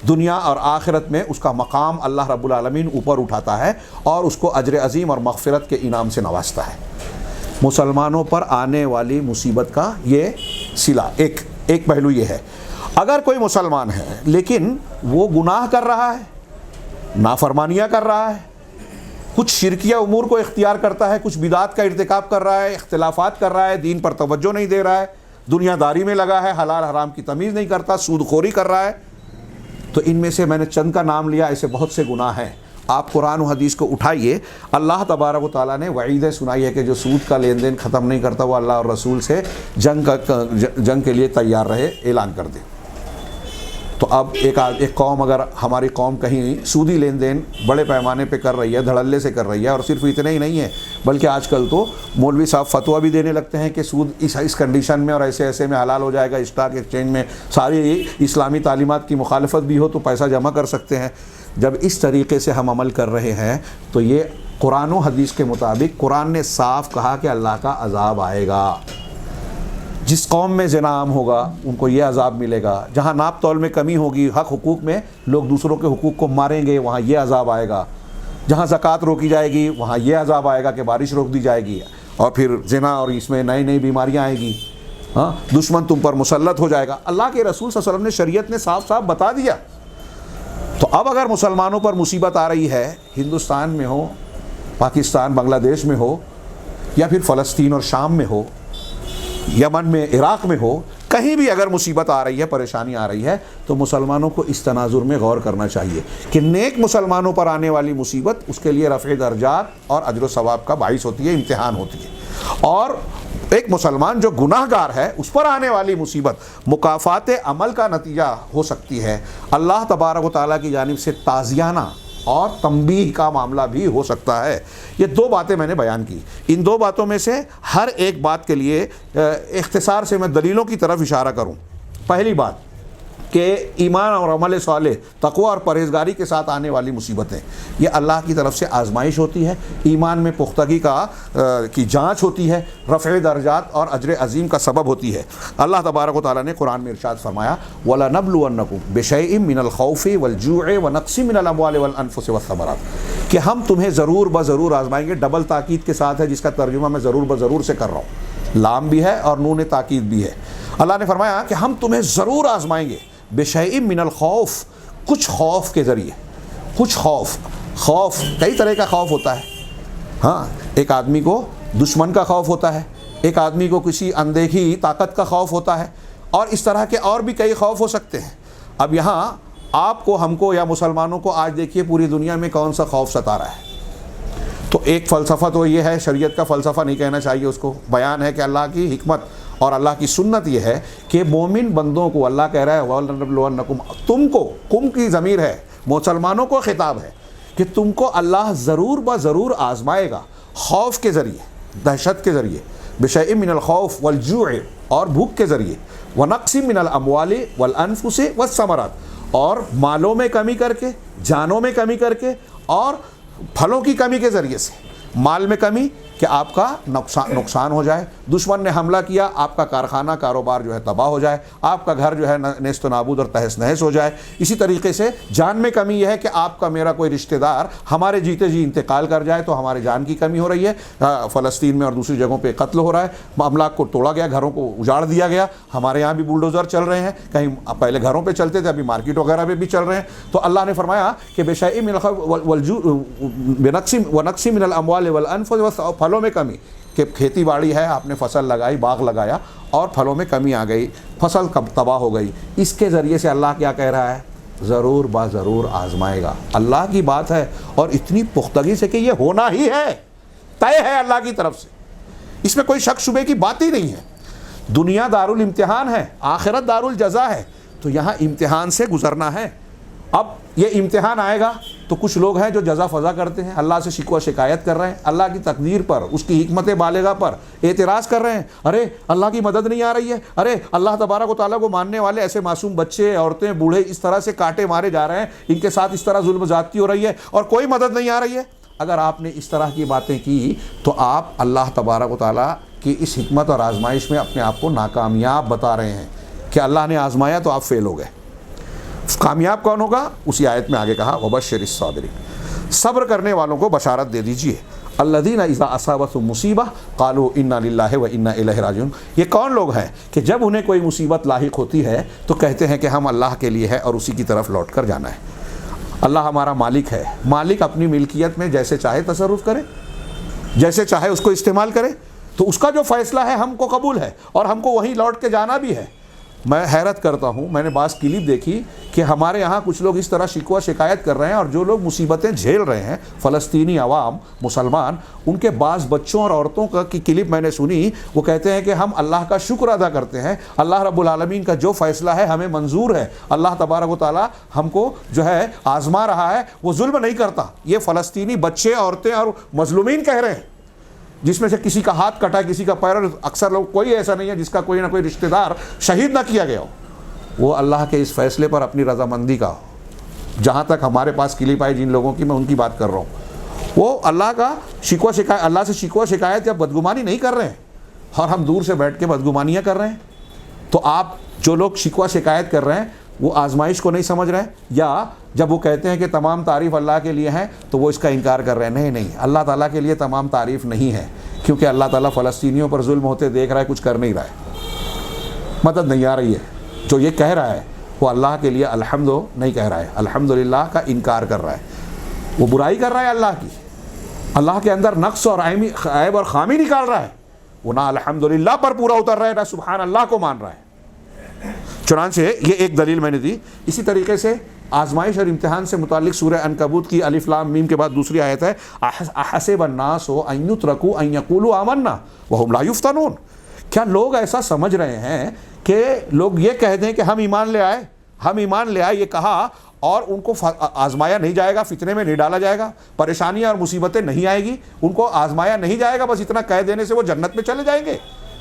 دنیا اور آخرت میں اس کا مقام اللہ رب العالمین اوپر اٹھاتا ہے اور اس کو اجر عظیم اور مغفرت کے انعام سے نوازتا ہے. مسلمانوں پر آنے والی مصیبت کا یہ صلہ ایک پہلو یہ ہے. اگر کوئی مسلمان ہے لیکن وہ گناہ کر رہا ہے، نافرمانیاں کر رہا ہے، کچھ شرکیہ امور کو اختیار کرتا ہے، کچھ بدعات کا ارتکاب کر رہا ہے، اختلافات کر رہا ہے، دین پر توجہ نہیں دے رہا ہے، دنیا داری میں لگا ہے، حلال حرام کی تمیز نہیں کرتا، سود خوری کر رہا ہے، تو ان میں سے میں نے چند کا نام لیا، ایسے بہت سے گناہ ہیں. آپ قرآن و حدیث کو اٹھائیے. اللہ تبارک و تعالیٰ نے وعیدیں سنائی ہے کہ جو سود کا لین دین ختم نہیں کرتا وہ اللہ اور رسول سے جنگ کے لیے تیار رہے، اعلان کر دے. تو اب ایک قوم، اگر ہماری قوم کہیں سودی لین دین بڑے پیمانے پہ کر رہی ہے، دھڑلے سے کر رہی ہے، اور صرف اتنے ہی نہیں ہے بلکہ آج کل تو مولوی صاحب فتویٰ بھی دینے لگتے ہیں کہ سود اس کنڈیشن میں اور ایسے میں حلال ہو جائے گا، اسٹاک ایکسچینج میں ساری اسلامی تعلیمات کی مخالفت بھی ہو تو پیسہ جمع کر سکتے ہیں. جب اس طریقے سے ہم عمل کر رہے ہیں تو یہ قرآن و حدیث کے مطابق قرآن نے صاف کہا کہ اللہ کا عذاب آئے گا. جس قوم میں زنا عام ہوگا ان کو یہ عذاب ملے گا، جہاں ناپ تول میں کمی ہوگی، حق حقوق میں لوگ دوسروں کے حقوق کو ماریں گے، وہاں یہ عذاب آئے گا، جہاں زکوٰۃ روکی جائے گی وہاں یہ عذاب آئے گا کہ بارش روک دی جائے گی، اور پھر زنا اور اس میں نئی بیماریاں آئیں گی، ہاں دشمن تم پر مسلط ہو جائے گا۔ اللہ کے رسول صلی اللہ علیہ وسلم نے، شریعت نے صاف صاف بتا دیا۔ تو اب اگر مسلمانوں پر مصیبت آ رہی ہے، ہندوستان میں ہو، پاکستان بنگلہ دیش میں ہو، یا پھر فلسطین اور شام میں ہو، یمن میں، عراق میں ہو، کہیں بھی اگر مصیبت آ رہی ہے، پریشانی آ رہی ہے، تو مسلمانوں کو اس تناظر میں غور کرنا چاہیے کہ نیک مسلمانوں پر آنے والی مصیبت اس کے لیے رفع درجات اور اجر و ثواب کا باعث ہوتی ہے، امتحان ہوتی ہے، اور ایک مسلمان جو گناہ گار ہے اس پر آنے والی مصیبت مکافات عمل کا نتیجہ ہو سکتی ہے، اللہ تبارک و تعالیٰ کی جانب سے تعزیانہ اور تنبیہ کا معاملہ بھی ہو سکتا ہے۔ یہ دو باتیں میں نے بیان کی، ان دو باتوں میں سے ہر ایک بات کے لیے اختصار سے میں دلیلوں کی طرف اشارہ کروں۔ پہلی بات کہ ایمان اور عمل صالح، تقوی اور پرہیزگاری کے ساتھ آنے والی مصیبتیں، یہ اللہ کی طرف سے آزمائش ہوتی ہے، ایمان میں پختگی کی جانچ ہوتی ہے، رفع درجات اور اجر عظیم کا سبب ہوتی ہے۔ اللہ تبارک و تعالیٰ نے قرآن میں ارشاد فرمایا وَلَنَبْلُوَنَّكُمْ بِشَيْءٍ مِّنَ الْخَوْفِ وَالْجُوعِ وَنَقْصٍ مِّنَ الْأَمْوَالِ وَالْأَنفُسِ وَالثَّمَرَاتِ، کہ ہم تمہیں ضرور بضرور آزمائیں گے، ڈبل تاکید کے ساتھ ہے، جس کا ترجمہ میں ضرور بضرور سے کر رہا ہوں، لام بھی ہے اور نون تاکید بھی ہے۔ اللہ نے فرمایا کہ ہم تمہیں ضرور آزمائیں گے، بشیء من الخوف، کچھ خوف کے ذریعے، کچھ خوف کئی طرح کا خوف ہوتا ہے، ہاں ایک آدمی کو دشمن کا خوف ہوتا ہے، ایک آدمی کو کسی اندیکھی طاقت کا خوف ہوتا ہے، اور اس طرح کے اور بھی کئی خوف ہو سکتے ہیں۔ اب یہاں آپ کو، ہم کو یا مسلمانوں کو آج دیکھیے پوری دنیا میں کون سا خوف ستا رہا ہے۔ تو ایک فلسفہ تو یہ ہے، شریعت کا فلسفہ نہیں کہنا چاہیے اس کو، بیان ہے کہ اللہ کی حکمت اور اللہ کی سنت یہ ہے کہ مومن بندوں کو اللہ کہہ رہا ہے وَلَنَبْلُوَنَّكُمْ، تم کو، کم کی ضمیر ہے، مسلمانوں کو خطاب ہے کہ تم کو اللہ ضرور بضرور آزمائے گا، خوف کے ذریعے، دہشت کے ذریعے، بِشَيْءٍ مِّنَ الْخَوْفِ وَالْجُوعِ، اور بھوک کے ذریعے، وَنَقْصٍ مِّنَ الْأَمْوَالِ وَالْأَنفُسِ وَالثَّمَرَاتِ، اور مالوں میں کمی کر کے، جانوں میں کمی کر کے، اور پھلوں کی کمی کے ذریعے سے۔ مال میں کمی کہ آپ کا نقصان ہو جائے، دشمن نے حملہ کیا، آپ کا کارخانہ کاروبار جو ہے تباہ ہو جائے، آپ کا گھر جو ہے نیست و نابود اور تہس نہس ہو جائے۔ اسی طریقے سے جان میں کمی یہ ہے کہ آپ کا، میرا کوئی رشتہ دار ہمارے جیتے جی انتقال کر جائے تو ہمارے جان کی کمی ہو رہی ہے۔ فلسطین میں اور دوسری جگہوں پہ قتل ہو رہا ہے، املاک کو توڑا گیا، گھروں کو اجاڑ دیا گیا، ہمارے یہاں بھی بلڈوزر چل رہے ہیں، کہیں پہلے گھروں پہ چلتے تھے، ابھی مارکیٹ وغیرہ پہ بھی چل رہے ہیں۔ تو اللہ نے فرمایا کہ بِشَيْءٍ مِّنَ الْخَوْفِ وَنَقْصٍ مِّنَ الْأَمْوَالِ وَالْأَنفُسِ، پھلوں میں کمی کہ کھیتی باڑی ہے، آپ نے فصل لگائی، باغ لگایا، اور پھلوں میں کمی آ گئی، فصل تباہ ہو گئی، اس کے ذریعے سے اللہ کیا کہہ رہا ہے؟ ضرور ضرور آزمائے گا۔ اللہ کی بات ہے، اور اتنی پختگی سے کہ یہ ہونا ہی ہے، طے ہے اللہ کی طرف سے، اس میں کوئی شک شبے کی بات ہی نہیں ہے۔ دنیا دارالامتحان ہے، آخرت دارالجزا ہے، تو یہاں امتحان سے گزرنا ہے۔ اب یہ امتحان آئے گا تو کچھ لوگ ہیں جو جزا فضا کرتے ہیں، اللہ سے شکوہ شکایت کر رہے ہیں، اللہ کی تقدیر پر، اس کی حکمت بالغہ پر اعتراض کر رہے ہیں، ارے اللہ کی مدد نہیں آ رہی ہے، ارے اللہ تبارک و تعالیٰ کو ماننے والے ایسے معصوم بچے، عورتیں، بوڑھے اس طرح سے کاٹے مارے جا رہے ہیں، ان کے ساتھ اس طرح ظلم زیادتی ہو رہی ہے اور کوئی مدد نہیں آ رہی ہے۔ اگر آپ نے اس طرح کی باتیں کی تو آپ اللہ تبارک و تعالیٰ کی اس حکمت اور آزمائش میں اپنے آپ کو ناکامیاب بتا رہے ہیں کہ اللہ نے آزمایا تو آپ فیل ہو گئے۔ کامیاب کون ہوگا؟ اسی آیت میں آگے کہا وَبَشِّرِ الصَّابِرِينَ، صبر کرنے والوں کو بشارت دے دیجئے۔ الَّذِينَ إِذَا أَصَابَتْهُم مُّصِيبَةٌ قَالُوا إِنَّا لِلَّهِ وَإِنَّا إِلَيْهِ رَاجِعُونَ، یہ کون لوگ ہیں کہ جب انہیں کوئی مصیبت لاحق ہوتی ہے تو کہتے ہیں کہ ہم اللہ کے لیے ہے اور اسی کی طرف لوٹ کر جانا ہے۔ اللہ ہمارا مالک ہے، مالک اپنی ملکیت میں جیسے چاہے تصرف کرے، جیسے چاہے اس کو استعمال کرے، تو اس کا جو فیصلہ ہے ہم کو قبول ہے اور ہم کو وہیں لوٹ کے جانا بھی ہے۔ میں حیرت کرتا ہوں، میں نے بعض کلپ دیکھی کہ ہمارے یہاں کچھ لوگ اس طرح شکوہ شکایت کر رہے ہیں، اور جو لوگ مصیبتیں جھیل رہے ہیں، فلسطینی عوام، مسلمان، ان کے بعض بچوں اور عورتوں کی کلپ میں نے سنی، وہ کہتے ہیں کہ ہم اللہ کا شکر ادا کرتے ہیں، اللہ رب العالمین کا جو فیصلہ ہے ہمیں منظور ہے، اللہ تبارک و تعالیٰ ہم کو جو ہے آزما رہا ہے، وہ ظلم نہیں کرتا۔ یہ فلسطینی بچے، عورتیں اور مظلومین کہہ رہے ہیں، جس میں سے کسی کا ہاتھ کٹا، کسی کا پیر، اکثر لوگ کوئی ایسا نہیں ہے جس کا کوئی نہ کوئی رشتہ دار شہید نہ کیا گیا ہو، وہ اللہ کے اس فیصلے پر اپنی رضامندی کا ہو۔ جہاں تک ہمارے پاس کلپ آئی جن لوگوں کی، میں ان کی بات کر رہا ہوں، وہ اللہ کا شکوہ شکایت، اللہ سے شکوہ شکایت یا بدگمانی نہیں کر رہے ہیں، اور ہم دور سے بیٹھ کے بدگمانیاں کر رہے ہیں. تو آپ جو لوگ شکوہ شکایت کر رہے ہیں وہ آزمائش کو نہیں سمجھ رہے ہیں, یا جب وہ کہتے ہیں کہ تمام تعریف اللہ کے لیے ہیں تو وہ اس کا انکار کر رہے ہیں. نہیں, اللہ تعالیٰ کے لیے تمام تعریف نہیں ہے, کیونکہ اللہ تعالیٰ فلسطینیوں پر ظلم ہوتے دیکھ رہا ہے, کچھ کر نہیں رہا ہے, مدد نہیں آ رہی ہے. جو یہ کہہ رہا ہے وہ اللہ کے لیے الحمد نہیں کہہ رہا ہے, الحمدللہ کا انکار کر رہا ہے, وہ برائی کر رہا ہے اللہ کی, اللہ کے اندر نقص اور عیب اور خامی نکال رہا ہے. وہ نہ الحمدللہ پر پورا اتر رہا ہے نہ سبحان اللہ کو مان رہا ہے. چنانچہ یہ ایک دلیل میں نے دی. اسی طریقے سے آزمائش اور امتحان سے متعلق سورہ عنکبوت کی الف لام میم کے بعد دوسری آیت ہے, احسب الناس ان یترکوا ان یقولوا آمنا وهم لا یفتنون. کیا لوگ ایسا سمجھ رہے ہیں کہ لوگ یہ کہہ دیں کہ ہم ایمان لے آئے, ہم ایمان لے آئے, یہ کہا اور ان کو آزمایا نہیں جائے گا, فتنے میں نہیں ڈالا جائے گا, پریشانیاں اور مصیبتیں نہیں آئے گی, ان کو آزمایا نہیں جائے گا, بس اتنا کہہ دینے سے وہ جنت میں چلے جائیں گے؟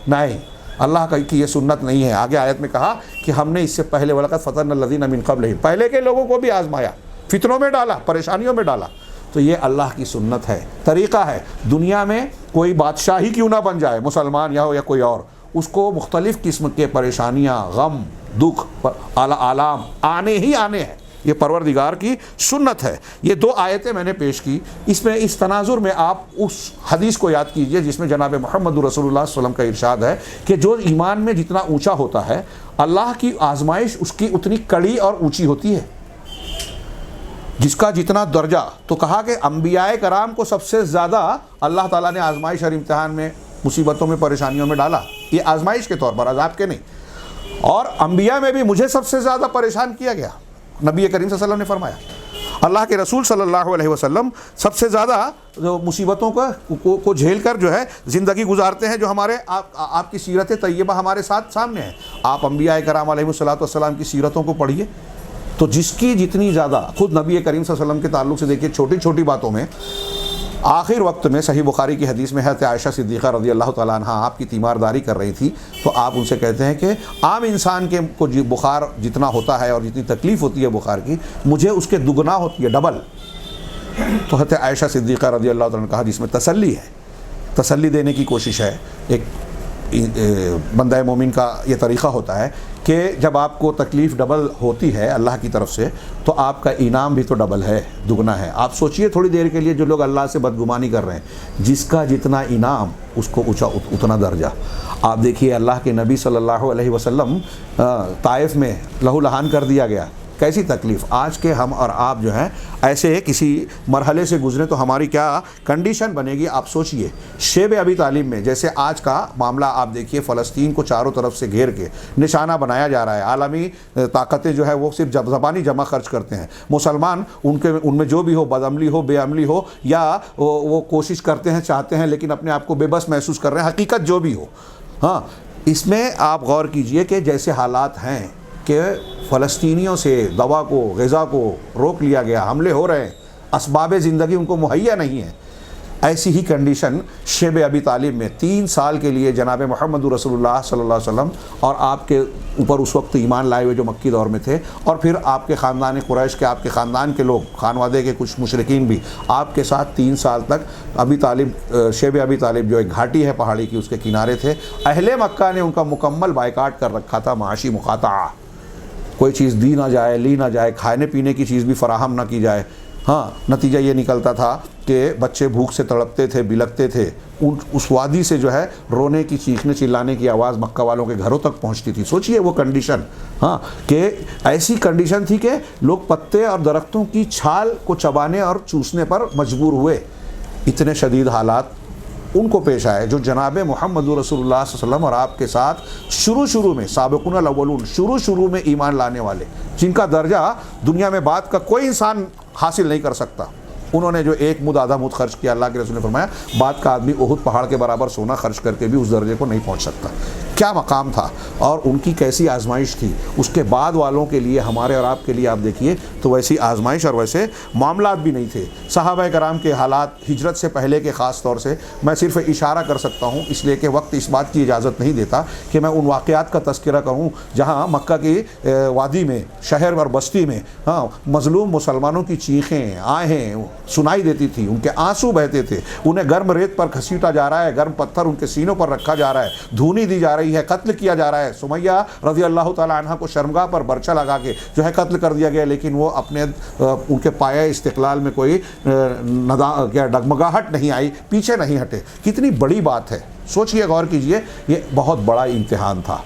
نہیں, اللہ کی یہ سنت نہیں ہے. آگے آیت میں کہا کہ ہم نے اس سے پہلے وَلَقَدْ فَتَنَّا الَّذِينَ مِن قَبْلِهِمْ, پہلے کے لوگوں کو بھی آزمایا, فتنوں میں ڈالا, پریشانیوں میں ڈالا. تو یہ اللہ کی سنت ہے, طریقہ ہے. دنیا میں کوئی بادشاہ ہی کیوں نہ بن جائے, مسلمان یا ہو یا کوئی اور, اس کو مختلف قسم کے پریشانیاں, غم, دکھ, آلام آنے ہی آنے ہیں. یہ پروردگار کی سنت ہے. یہ دو آیتیں میں نے پیش کی. اس میں اس تناظر میں آپ اس حدیث کو یاد کیجئے جس میں جناب محمد رسول اللہ صلی اللہ علیہ وسلم کا ارشاد ہے کہ جو ایمان میں جتنا اونچا ہوتا ہے اللہ کی آزمائش اس کی اتنی کڑی اور اونچی ہوتی ہے. جس کا جتنا درجہ, تو کہا کہ انبیاء کرام کو سب سے زیادہ اللہ تعالیٰ نے آزمائش اور امتحان میں, مصیبتوں میں, پریشانیوں میں ڈالا. یہ آزمائش کے طور پر, عذاب کے نہیں. اور انبیاء میں بھی مجھے سب سے زیادہ پریشان کیا گیا, نبی کریم صلی اللہ علیہ وسلم نے فرمایا. اللہ کے رسول صلی اللہ علیہ وسلم سب سے زیادہ مصیبتوں کو جھیل کر جو ہے زندگی گزارتے ہیں, جو ہمارے آپ کی سیرت طیبہ ہمارے ساتھ سامنے ہے. آپ انبیاء کرام علیہ السلام کی سیرتوں کو پڑھیے تو جس کی جتنی زیادہ, خود نبی کریم صلی اللہ علیہ وسلم کے تعلق سے دیکھیے, چھوٹی چھوٹی باتوں میں آخر وقت میں صحیح بخاری کی حدیث میں حضرت عائشہ صدیقہ رضی اللہ تعالیٰ عنہ آپ کی تیمارداری کر رہی تھی, تو آپ ان سے کہتے ہیں کہ عام انسان کے کو بخار جتنا ہوتا ہے اور جتنی تکلیف ہوتی ہے بخار کی, مجھے اس کے دگنا ہوتی ہے, ڈبل. تو حضرت عائشہ صدیقہ رضی اللہ تعالیٰ نے کہا جس میں تسلی ہے, تسلی دینے کی کوشش ہے. ایک بندہ مومن کا یہ طریقہ ہوتا ہے کہ جب آپ کو تکلیف ڈبل ہوتی ہے اللہ کی طرف سے, تو آپ کا انعام بھی تو ڈبل ہے, دگنا ہے. آپ سوچئے تھوڑی دیر کے لیے, جو لوگ اللہ سے بدگمانی کر رہے ہیں, جس کا جتنا انعام اس کو اونچا اتنا درجہ. آپ دیکھیے اللہ کے نبی صلی اللہ علیہ وسلم طائف میں لہو لہان کر دیا گیا, کیسی تکلیف. آج کے ہم اور آپ جو ہیں ایسے کسی مرحلے سے گزرے تو ہماری کیا کنڈیشن بنے گی. آپ سوچئے شیب ابی طالب میں جیسے آج کا معاملہ آپ دیکھیے, فلسطین کو چاروں طرف سے گھیر کے نشانہ بنایا جا رہا ہے. عالمی طاقتیں جو ہے وہ صرف زبانی جمع خرچ کرتے ہیں. مسلمان ان میں جو بھی ہو, بد عملی ہو, بے عملی ہو, یا وہ کوشش کرتے ہیں, چاہتے ہیں, لیکن اپنے آپ کو بے بس محسوس کر رہے ہیں, حقیقت جو بھی ہو. ہاں, اس میں آپ غور کیجئے کہ جیسے حالات ہیں کہ فلسطینیوں سے دوا کو, غذا کو روک لیا گیا, حملے ہو رہے ہیں, اسباب زندگی ان کو مہیا نہیں ہے. ایسی ہی کنڈیشن شیب ابی طالب میں 3 سال کے لیے جناب محمد رسول اللہ صلی اللہ علیہ وسلم اور آپ کے اوپر اس وقت ایمان لائے ہوئے جو مکی دور میں تھے, اور پھر آپ کے خاندان قریش کے, آپ کے خاندان کے لوگ, خانوادے کے کچھ مشرکین بھی آپ کے ساتھ 3 سال تک ابی طالب, شیب ابی طالب جو ایک گھاٹی ہے پہاڑی کی, اس کے کنارے تھے. اہل مکہ نے ان کا مکمل بائیکاٹ کر رکھا تھا, معاشی مقاطعہ, کوئی چیز دی نہ جائے, لی نہ جائے, کھانے پینے کی چیز بھی فراہم نہ کی جائے. ہاں, نتیجہ یہ نکلتا تھا کہ بچے بھوک سے تڑپتے تھے, بلکتے تھے. اس وادی سے جو ہے رونے کی, چیخنے چلانے کی آواز مکہ والوں کے گھروں تک پہنچتی تھی. سوچئے وہ کنڈیشن, ہاں, کہ ایسی کنڈیشن تھی کہ لوگ پتے اور درختوں کی چھال کو چبانے اور چوسنے پر مجبور ہوئے. اتنے شدید حالات ان کو پیش آئے جو جناب محمد رسول اللہ صلی اللہ علیہ وسلم اور آپ کے ساتھ شروع میں سابقون الاولون, شروع میں ایمان لانے والے, جن کا درجہ دنیا میں بعد کا کوئی انسان حاصل نہیں کر سکتا. انہوں نے جو ایک مد آدھا مد خرچ کیا, اللہ کے رسول نے فرمایا بعد کا آدمی احد پہاڑ کے برابر سونا خرچ کر کے بھی اس درجے کو نہیں پہنچ سکتا. کیا مقام تھا اور ان کی کیسی آزمائش تھی، اس کے بعد والوں کے لیے، ہمارے اور آپ کے لیے آپ دیکھیے تو ویسی آزمائش اور ویسے معاملات بھی نہیں تھے۔ صحابہ کرام کے حالات ہجرت سے پہلے کے خاص طور سے میں صرف اشارہ کر سکتا ہوں، اس لیے کہ وقت اس بات کی اجازت نہیں دیتا کہ میں ان واقعات کا تذکرہ کروں جہاں مکہ کی وادی میں، شہر اور بستی میں مظلوم مسلمانوں کی چیخیں آہیں سنائی دیتی تھی، ان کے آنسو بہتے تھے، انہیں گرم ریت پر گھسیٹا جا رہا ہے، گرم پتھر ان کے سینوں پر رکھا جا رہا ہے، دھونی دی جا رہی ہے، قتل کیا جا رہا ہے۔ سمیہ رضی اللہ تعالی عنہ کو شرمگاہ پر برچا لگا کے جو ہے قتل کر دیا گیا، لیکن وہ اپنے ان کے پایہ استقلال میں کوئی ڈگمگاہٹ نہیں آئی، پیچھے نہیں ہٹے۔ کتنی بڑی بات ہے، سوچئے، غور کیجئے، یہ بہت بڑا امتحان تھا۔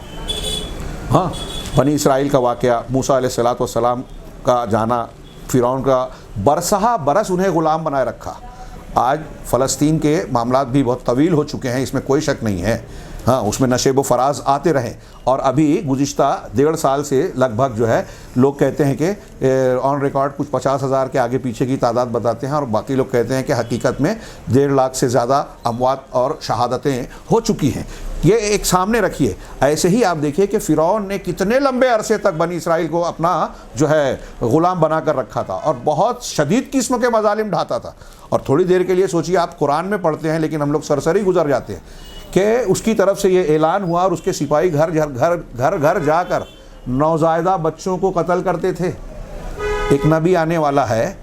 ہاں، بنی اسرائیل کا واقعہ، موسیٰ علیہ السلام کا جانا، فرعون کا برسہ برس انہیں غلام بنائے رکھا۔ آج فلسطین کے معاملات بھی بہت طویل ہو چکے ہیں، اس میں کوئی شک نہیں ہے، ہاں اس میں نشیب و فراز آتے رہے، اور ابھی گزشتہ 1.5 سال سے لگ بھگ جو ہے لوگ کہتے ہیں کہ آن ریکارڈ کچھ 50,000 کے آگے پیچھے کی تعداد بتاتے ہیں، اور باقی لوگ کہتے ہیں کہ حقیقت میں 1.5 لاکھ سے زیادہ اموات اور شہادتیں ہو چکی ہیں۔ یہ ایک سامنے رکھیے۔ ایسے ہی آپ دیکھیے کہ فرعون نے کتنے لمبے عرصے تک بنی اسرائیل کو اپنا جو ہے غلام بنا کر رکھا تھا، اور بہت شدید قسم کے مظالم ڈھاتا تھا۔ اور تھوڑی دیر کے لیے سوچیے، آپ قرآن میں پڑھتے ہیں لیکن ہم لوگ سرسری گزر جاتے ہیں کہ اس کی طرف سے یہ اعلان ہوا اور اس کے سپاہی گھر گھر جا کر نوزائیدہ بچوں کو قتل کرتے تھے۔ ایک نبی آنے والا ہے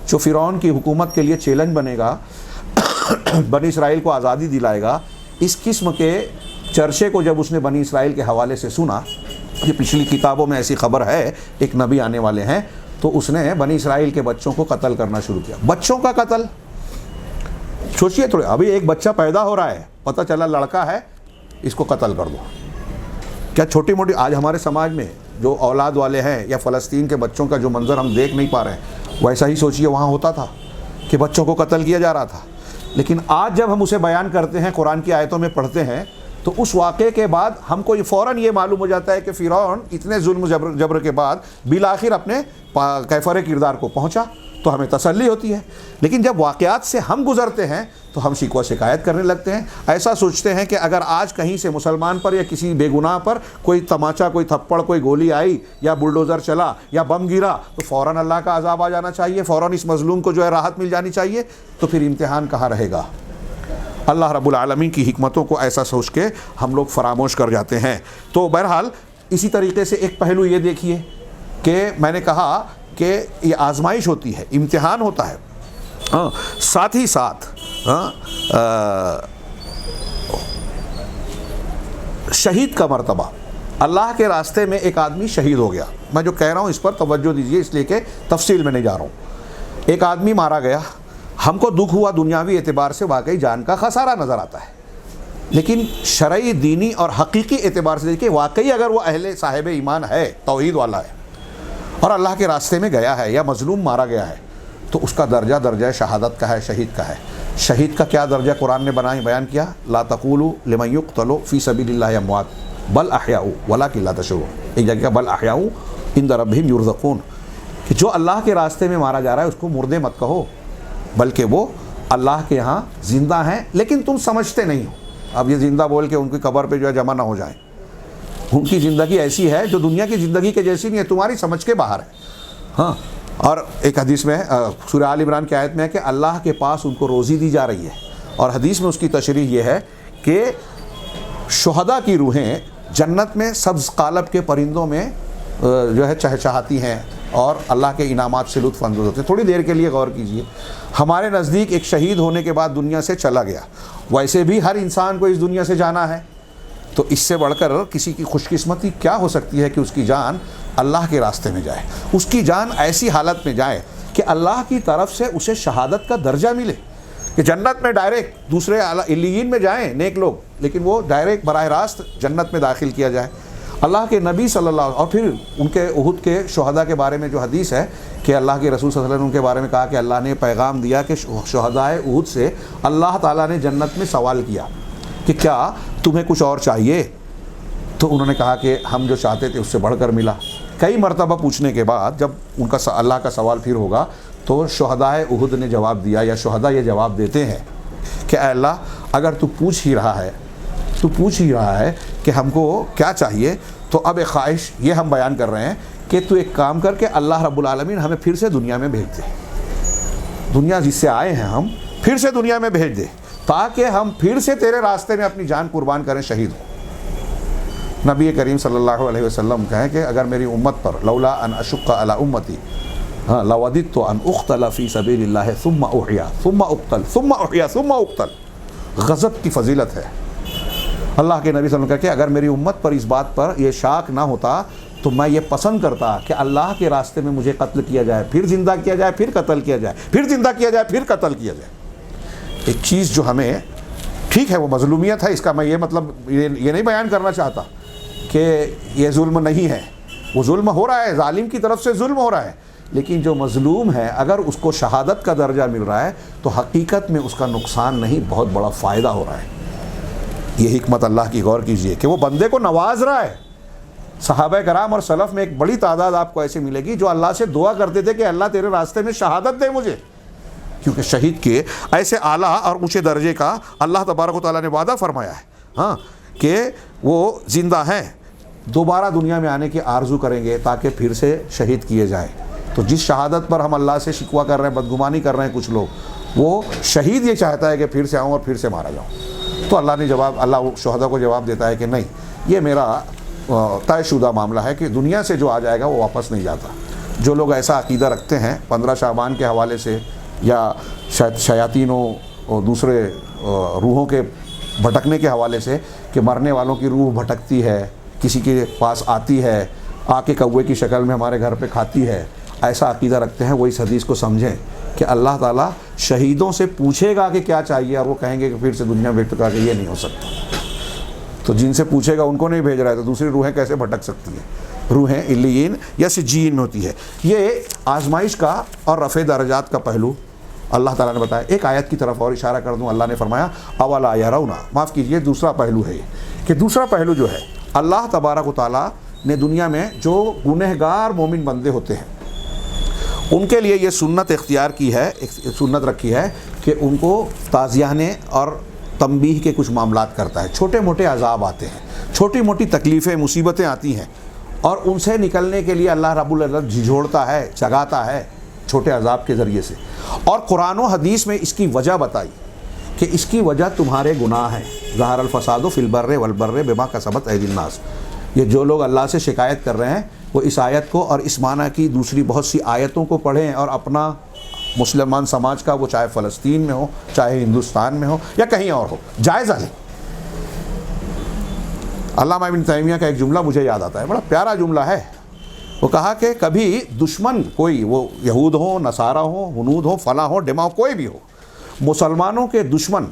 جو فرعون کی حکومت کے لیے چیلنج بنے گا، بنی اسرائیل کو آزادی دلائے گا۔ اس قسم کے چرچے کو جب اس نے بنی اسرائیل کے حوالے سے سنا، یہ پچھلی کتابوں میں ایسی خبر ہے ایک نبی آنے والے ہیں، تو اس نے بنی اسرائیل کے بچوں کو قتل کرنا شروع کیا۔ بچوں کا قتل، سوچئے تھوڑے، ابھی ایک بچہ پیدا ہو رہا ہے، پتہ چلا لڑکا ہے، اس کو قتل کر دو۔ کیا چھوٹی موٹی آج ہمارے سماج میں جو اولاد والے ہیں یا فلسطین کے بچوں کا جو منظر ہم دیکھ نہیں پا رہے ہیں، ویسا ہی سوچئے وہاں ہوتا تھا کہ بچوں کو قتل کیا جا رہا تھا۔ لیکن آج جب ہم اسے بیان کرتے ہیں، قرآن کی آیتوں میں پڑھتے ہیں، تو اس واقعے کے بعد ہم کو فوراً یہ معلوم ہو جاتا ہے کہ فرعون اتنے ظلم جبر کے بعد بالآخر اپنے کیفر کردار کو پہنچا، تو ہمیں تسلی ہوتی ہے۔ لیکن جب واقعات سے ہم گزرتے ہیں تو ہم شکوہ شکایت کرنے لگتے ہیں، ایسا سوچتے ہیں کہ اگر آج کہیں سے مسلمان پر یا کسی بے گناہ پر کوئی تماچا، کوئی تھپڑ، کوئی گولی آئی یا بلڈوزر چلا یا بم گرا تو فوراً اللہ کا عذاب آ جانا چاہیے، فوراً اس مظلوم کو جو ہے راحت مل جانی چاہیے، تو پھر امتحان کہاں رہے گا؟ اللہ رب العالمین کی حکمتوں کو ایسا سوچ کے ہم لوگ فراموش کر جاتے ہیں۔ تو بہرحال اسی طریقے سے ایک پہلو یہ دیکھیے کہ میں نے کہا کہ یہ آزمائش ہوتی ہے، امتحان ہوتا ہے، ساتھ ہی ساتھ شہید کا مرتبہ، اللہ کے راستے میں ایک آدمی شہید ہو گیا۔ میں جو کہہ رہا ہوں اس پر توجہ دیجیے، اس لیے کہ تفصیل میں نہیں جا رہا ہوں۔ ایک آدمی مارا گیا، ہم کو دکھ ہوا، دنیاوی اعتبار سے واقعی جان کا خسارہ نظر آتا ہے، لیکن شرعی، دینی اور حقیقی اعتبار سے دیکھیں، واقعی اگر وہ اہل صاحب ایمان ہے، توحید والا ہے اور اللہ کے راستے میں گیا ہے یا مظلوم مارا گیا ہے، تو اس کا درجہ شہادت کا ہے، شہید کا ہے۔ شہید کا کیا درجہ قرآن نے بیان کیا؟ لا تقولوا لمن يقتل في سبيل الله اموات بل احیاء ولكن لا تشعرون۔ ایک جگہ بل احیاء عند ربهم يرزقون، کہ جو اللہ کے راستے میں مارا جا رہا ہے اس کو مردے مت کہو، بلکہ وہ اللہ کے ہاں زندہ ہیں، لیکن تم سمجھتے نہیں ہو۔ اب یہ زندہ بول کے ان کی قبر پہ جو ہے جمع نہ ہو جائیں، ان کی زندگی ایسی ہے جو دنیا کی زندگی کے جیسی نہیں ہے، تمہاری سمجھ کے باہر ہے۔ ہاں، اور ایک حدیث میں سورہ آل عمران کی آیت میں ہے کہ اللہ کے پاس ان کو روزی دی جا رہی ہے، اور حدیث میں اس کی تشریح یہ ہے کہ شہداء کی روحیں جنت میں سبز قالب کے پرندوں میں جو ہے چہچہاتی ہیں اور اللہ کے انعامات سے لطف اندوز ہوتے ہیں۔ تھوڑی دیر کے لیے غور کیجئے، ہمارے نزدیک ایک شہید ہونے کے بعد دنیا سے چلا گیا، ویسے بھی ہر انسان کو اس دنیا سے جانا ہے، تو اس سے بڑھ کر کسی کی خوش قسمتی کیا ہو سکتی ہے کہ اس کی جان اللہ کے راستے میں جائے، اس کی جان ایسی حالت میں جائے کہ اللہ کی طرف سے اسے شہادت کا درجہ ملے، کہ جنت میں ڈائریکٹ دوسرے علیین میں جائیں نیک لوگ، لیکن وہ ڈائریکٹ براہ راست جنت میں داخل کیا جائے۔ اللہ کے نبی صلی اللہ علیہ وسلم، اور پھر ان کے احد کے شہداء کے بارے میں جو حدیث ہے کہ اللہ کے رسول صلی اللہ علیہ وسلم ان کے بارے میں کہا کہ اللہ نے پیغام دیا کہ شہداء احد سے اللہ تعالیٰ نے جنت میں سوال کیا کہ کیا تمہیں کچھ اور چاہیے؟ تو انہوں نے کہا کہ ہم جو چاہتے تھے اس سے بڑھ کر ملا۔ کئی مرتبہ پوچھنے کے بعد جب ان کا اللہ کا سوال پھر ہوگا تو شہداء احد نے جواب دیا، یا شہداء یہ جواب دیتے ہیں کہ اے اللہ، اگر تو پوچھ ہی رہا ہے کہ ہم کو کیا چاہیے. تو اب ایک خواہش یہ ہم بیان کر رہے ہیں کہ تو ایک کام کر کے اللہ رب العالمین ہمیں پھر سے دنیا میں بھیج دے. دنیا جس سے آئے ہیں ہم پھر سے دنیا میں بھیج دے تاکہ ہم پھر سے تیرے راستے میں اپنی جان قربان کریں, شہید ہوں. نبی کریم صلی اللہ علیہ وسلم کہیں کہ اگر میری امت پر لولا ان اشق علی امتی لوددت ان اقتل فی سبیل اللہ ثم احیا ثم اقتل ثم احیا ثم اقتل. غضب کی فضیلت ہے. اللہ کے نبی صلی اللہ علیہ وسلم کہ اگر میری امت پر اس بات پر یہ شاک نہ ہوتا تو میں یہ پسند کرتا کہ اللہ کے راستے میں مجھے قتل کیا جائے, پھر زندہ کیا جائے, پھر قتل کیا جائے, پھر زندہ کیا جائے, پھر قتل کیا جائے. ایک چیز جو ہمیں ٹھیک ہے وہ مظلومیت ہے, اس کا میں یہ مطلب یہ نہیں بیان کرنا چاہتا کہ یہ ظلم نہیں ہے, وہ ظلم ہو رہا ہے, ظالم کی طرف سے ظلم ہو رہا ہے, لیکن جو مظلوم ہے اگر اس کو شہادت کا درجہ مل رہا ہے تو حقیقت میں اس کا نقصان نہیں, بہت بڑا فائدہ ہو رہا ہے. یہ حکمت اللہ کی غور کیجئے کہ وہ بندے کو نواز رہا ہے. صحابہ کرام اور سلف میں ایک بڑی تعداد آپ کو ایسے ملے گی جو اللہ سے دعا کرتے تھے کہ اللہ تیرے راستے میں شہادت دے مجھے, کیونکہ شہید کے ایسے اعلیٰ اور اونچے درجے کا اللہ تبارک و تعالیٰ نے وعدہ فرمایا ہے ہاں کہ وہ زندہ ہیں, دوبارہ دنیا میں آنے کی آرزو کریں گے تاکہ پھر سے شہید کیے جائیں. تو جس شہادت پر ہم اللہ سے شکوہ کر رہے ہیں, بدگمانی کر رہے ہیں کچھ لوگ, وہ شہید یہ چاہتا ہے کہ پھر سے آؤں اور پھر سے مارا جاؤں. تو اللہ نے جواب, اللہ شہداء کو جواب دیتا ہے کہ نہیں, یہ میرا طے شدہ معاملہ ہے کہ دنیا سے جو آ جائے گا وہ واپس نہیں جاتا. جو لوگ ایسا عقیدہ رکھتے ہیں 15 شعبان کے حوالے سے یا شیاطینوں اور دوسرے روحوں کے بھٹکنے کے حوالے سے کہ مرنے والوں کی روح بھٹکتی ہے, کسی کے پاس آتی ہے, آ کے کوے کی شکل میں ہمارے گھر پہ کھاتی ہے, ایسا عقیدہ رکھتے ہیں, وہ اس حدیث کو سمجھیں کہ اللہ تعالیٰ شہیدوں سے پوچھے گا کہ کیا چاہیے اور وہ کہیں گے کہ پھر سے دنیا میں بھٹکا کہ یہ نہیں ہو سکتا. تو جن سے پوچھے گا ان کو نہیں بھیج رہا ہے تو دوسری روحیں کیسے بھٹک سکتی ہیں؟ روحیں علیین یا سجین میں ہوتی ہے. یہ آزمائش کا اور رفع درجات کا پہلو اللہ تعالیٰ نے بتایا. ایک آیت کی طرف اور اشارہ کر دوں, اللہ نے فرمایا اولا یرون, معاف کیجئے دوسرا پہلو ہے یہ کہ دوسرا پہلو جو ہے اللہ تبارک و تعالیٰ نے دنیا میں جو گنہگار مومن بندے ہوتے ہیں ان کے لیے یہ سنت اختیار کی ہے, سنت رکھی ہے کہ ان کو تعزیانے اور تنبیہ کے کچھ معاملات کرتا ہے. چھوٹے موٹے عذاب آتے ہیں, چھوٹی موٹی تکلیفیں مصیبتیں آتی ہیں اور ان سے نکلنے کے لیے اللہ رب العزت جھجھوڑتا ہے, جگاتا ہے چھوٹے عذاب کے ذریعے سے. اور قرآن و حدیث میں اس کی وجہ بتائی کہ اس کی وجہ تمہارے گناہ ہیں. ظہر الفساد فی البر والبر بما کسبت ایدی الناس. یہ جو لوگ اللہ سے شکایت کر رہے ہیں وہ اس آیت کو اور اس معنی کی دوسری بہت سی آیتوں کو پڑھیں اور اپنا مسلمان سماج کا, وہ چاہے فلسطین میں ہو, چاہے ہندوستان میں ہو یا کہیں اور ہو, جائزہ لیں. علامہ ابن تیمیہ کا ایک جملہ مجھے یاد آتا ہے, بڑا پیارا جملہ ہے. وہ کہا کہ کبھی دشمن کوئی, وہ یہود ہوں, نصارہ ہوں, ہنود ہوں, فلاں ہوں, ڈما ہو, کوئی بھی ہو, مسلمانوں کے دشمن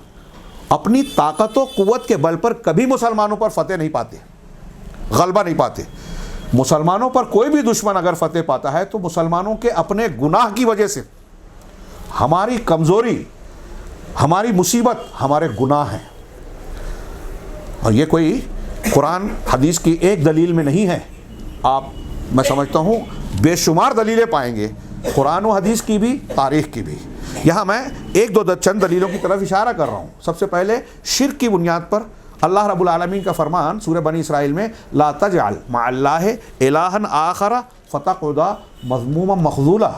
اپنی طاقت و قوت کے بل پر کبھی مسلمانوں پر فتح نہیں پاتے, غلبہ نہیں پاتے. مسلمانوں پر کوئی بھی دشمن اگر فتح پاتا ہے تو مسلمانوں کے اپنے گناہ کی وجہ سے. ہماری کمزوری, ہماری مصیبت ہمارے گناہ ہیں. اور یہ کوئی قرآن حدیث کی ایک دلیل میں نہیں ہے, آپ میں سمجھتا ہوں بے شمار دلیلیں پائیں گے, قرآن و حدیث کی بھی, تاریخ کی بھی. یہاں میں ایک دو چند دلیلوں کی طرف اشارہ کر رہا ہوں. سب سے پہلے شرک کی بنیاد پر اللہ رب العالمین کا فرمان سورہ بنی اسرائیل میں لا تجعل مع اللہ الہا آخر فتقعد مذموما مخذولا,